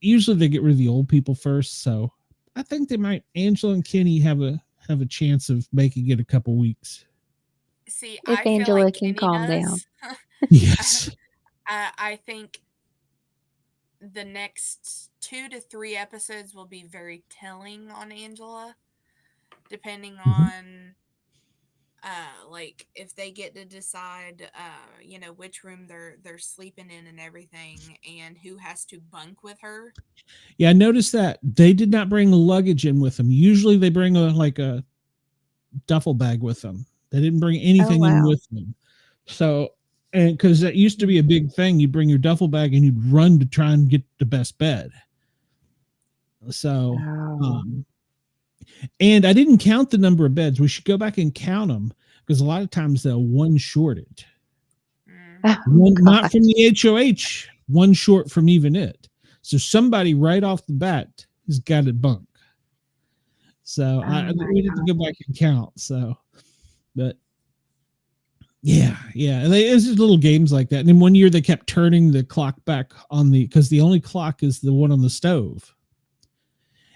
Usually they get rid of the old people first, so I think they might Angela and Kenny have a chance of making it a couple weeks. See, If I feel Angela like can Kenny calm down. does. Yes. I think the next 2 to 3 episodes will be very telling on Angela, depending Mhm. on like if they get to decide which room they're sleeping in and everything and who has to bunk with her. Yeah, I noticed that they did not bring luggage in with them. Usually they bring a duffel bag with them. They didn't bring Oh anything in wow. with them. So, and because that used to be a big thing, you'd bring your duffel bag and you'd run to try and get the best bed. So, Oh. um, and I didn't count the number of beds. We should go back and count them because a lot of times they'll one short it. Mm. Oh One, not from gosh. the HOH, one short from even it. So somebody right off the bat has got it bunk. So Oh my we need to go back and count. So, but yeah, yeah. And it's just little games like that. And then one year they kept turning the clock back on because the only clock is the one on the stove.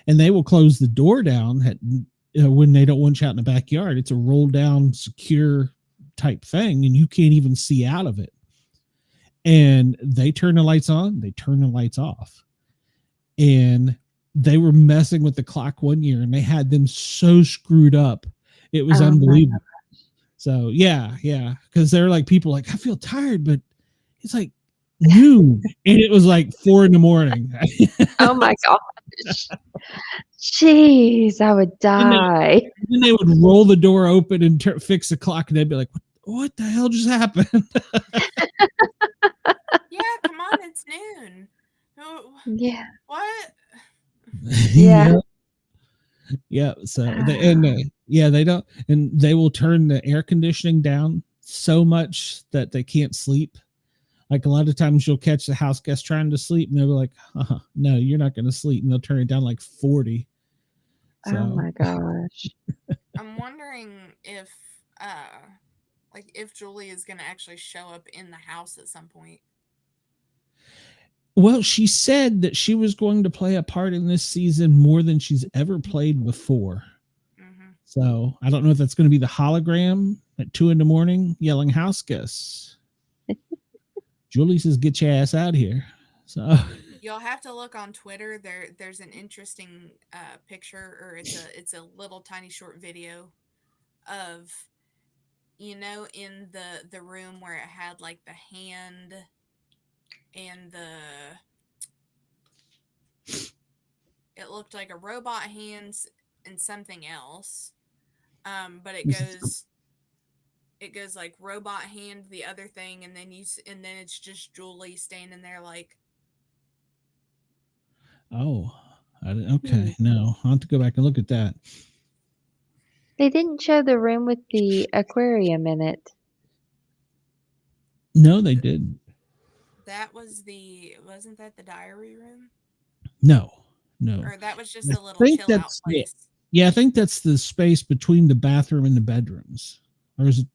And they will close the door down when they don't want you out in the backyard. It's a roll down, secure type thing, and you can't even see out of it. And they turn the lights on, they turn the lights off. And they were messing with the clock one year and they had them so screwed up. It was Oh my unbelievable. So yeah, yeah. Because they're like people like, I feel tired, but it's like noon. And it was like 4 a.m. oh my gosh. Jeez, I would And die. then they would roll the door open and fix the clock, and they'd be like, "What the hell just happened?" Yeah, come on, it's noon. Yeah. What? Yeah. Yeah, yeah. So yeah, they don't, and they will turn the air conditioning down so much that they can't sleep. Like a lot of times, you'll catch the house guest trying to sleep, and they'll be like, "No, you're not going to sleep," and they'll turn it down like 40. Oh So my gosh. I'm wondering if like if Julie is going to actually show up in the house at some point. well, she said that she was going to play a part in this season more than she's ever played before. Mm-hmm. So I don't know if that's going to be the hologram at 2 a.m. yelling house guests. Julie says, "Get your ass out here." So You'll have to look on Twitter. There's an interesting picture, or it's a little tiny short video of in the room where it had like the hand and it looked like a robot hands and something else. But it goes like robot hand, the other thing, and then it's just Julie standing there like, oh, Hmm. okay, no, I'll have to go back and look at that. They didn't show the room with the aquarium in it. No, they didn't. wasn't that the diary room? No, no. Or that was just I a little think chill out that's place. yeah. I think that's the space between the bathroom and the bedrooms, or is it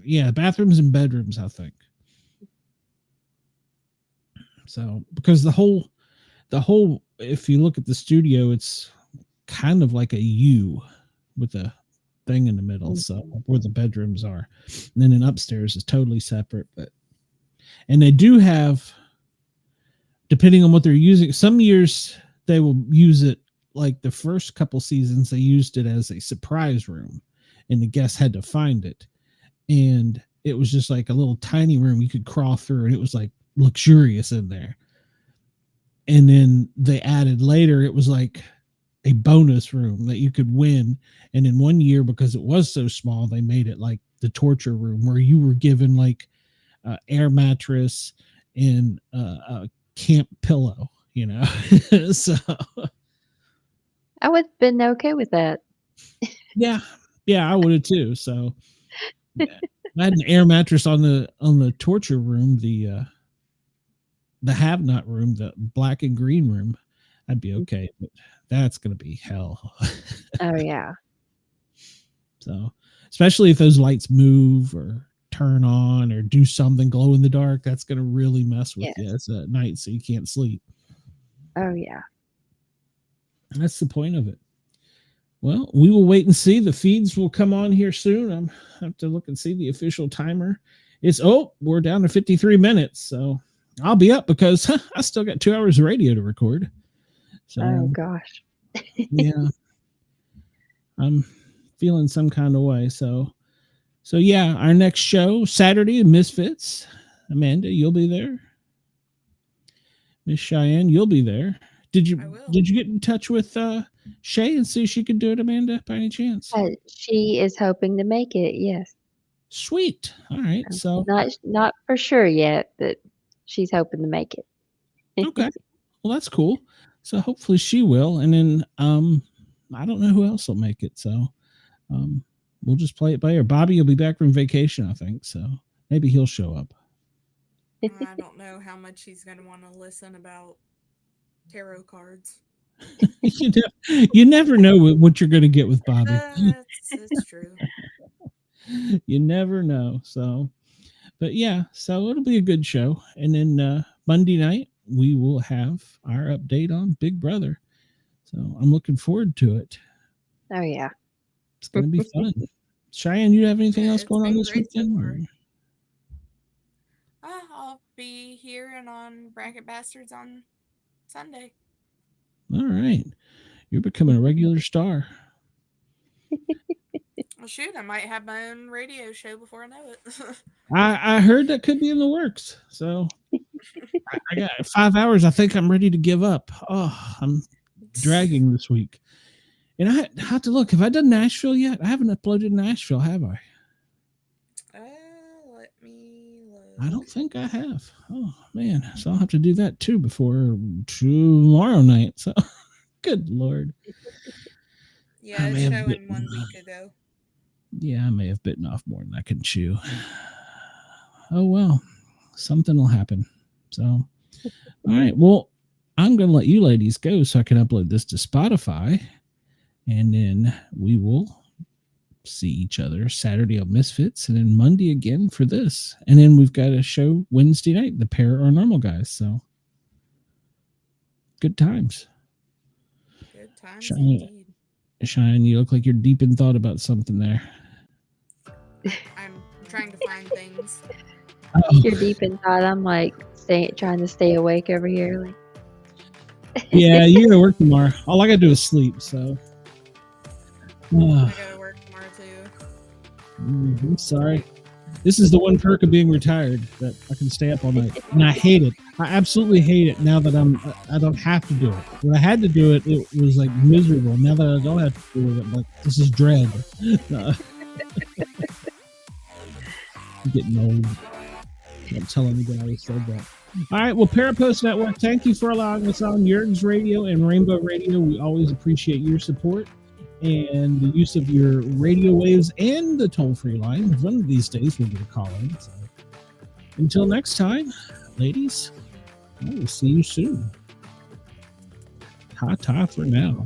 Yeah, bathrooms and bedrooms. I think so because the whole if you look at the studio, it's kind of like a U with a thing in the middle, so Mhm. where the bedrooms are. And then upstairs is totally separate. But And they do have, depending on what they're using, some years they will use it like the first couple seasons, they used it as a surprise room and the guests had to find it. And it was just like a little tiny room you could crawl through, and it was like luxurious in there. And then they added later, it was like a bonus room that you could win. And in one year, because it was so small, they made it like the torture room where you were given like air mattress and a camp pillow, so I would have been okay with that. yeah, I would have too. So yeah. I had an air mattress on the torture room, the have not room, the black and green room. I'd be okay, but that's gonna be hell. Oh yeah. So especially if those lights move or turn on or do something glow in the dark, that's gonna really mess with you at night, so you can't sleep. Oh yeah. That's the point of it. Well, we will wait and see. The feeds will come on here soon. I have to look and see the official timer. We're down to 53 minutes. So I'll be up because I still got 2 hours of radio to record. So, oh gosh. Yeah, I'm feeling some kind of way. So yeah, our next show, Saturday, Misfits. Amanda, you'll be there. Miss Cheyenne, you'll be there. Did you get in touch with Shay and see if she could do it, Amanda, by any chance? She is hoping to make it. Yes. Sweet. All right. So not for sure yet, but she's hoping to make it. Okay. Well, that's cool. So hopefully she will. And then I don't know who else will make it. So we'll just play it by ear. Bobby will be back from vacation, I think. So maybe he'll show up. I don't know how much he's going to want to listen about tarot cards. You never know what you're going to get with Bobby. It's true. You never know. So, but yeah, so it'll be a good show. And then Monday night, we will have our update on Big Brother. So I'm looking forward to it. Oh, yeah. It's going to be fun. Cheyenne, you have anything else going on this weekend? I'll be here and on Bracket Bastards on Sunday. All right. You're becoming a regular star. Well, shoot, I might have my own radio show before I know it. I heard that could be in the works. So I got 5 hours. I think I'm ready to give up. Oh, I'm dragging this week. And I have to look. Have I done Nashville yet? I haven't uploaded Nashville, have I? Let me look. I don't think I have. Oh, man. So I'll have to do that too before tomorrow night. So good Lord. Yeah, it's showing 1 week ago. Yeah, I may have bitten off more than I can chew. Oh, well, something will happen. So, all right. Well, I'm going to let you ladies go so I can upload this to Spotify. And then we will see each other Saturday on Misfits and then Monday again for this. And then we've got a show Wednesday night, the Paranormal Guys. So, good times. Good times indeed. Cheyenne, you look like you're deep in thought about something there. I'm trying to find things. You're deep in thought. I'm like trying to stay awake over here. Yeah, you gotta work tomorrow. All I gotta do is sleep. So I gotta work tomorrow too. I'm sorry. This is the one perk of being retired, that I can stay up all night, and I hate it. I absolutely hate it. Now that I don't have to do it. When I had to do it, it was like miserable. Now that I don't have to do it, I'm like, this is dread. I'm getting old. Don't tell anybody I said that. All right, well, Parapost Network, thank you for allowing us on Yerg's Radio and Rainbow Radio. We always appreciate your support and the use of your radio waves and the toll-free line. One of these days we'll get a call in. So until next time, ladies, I will see you soon. Ta-ta for now.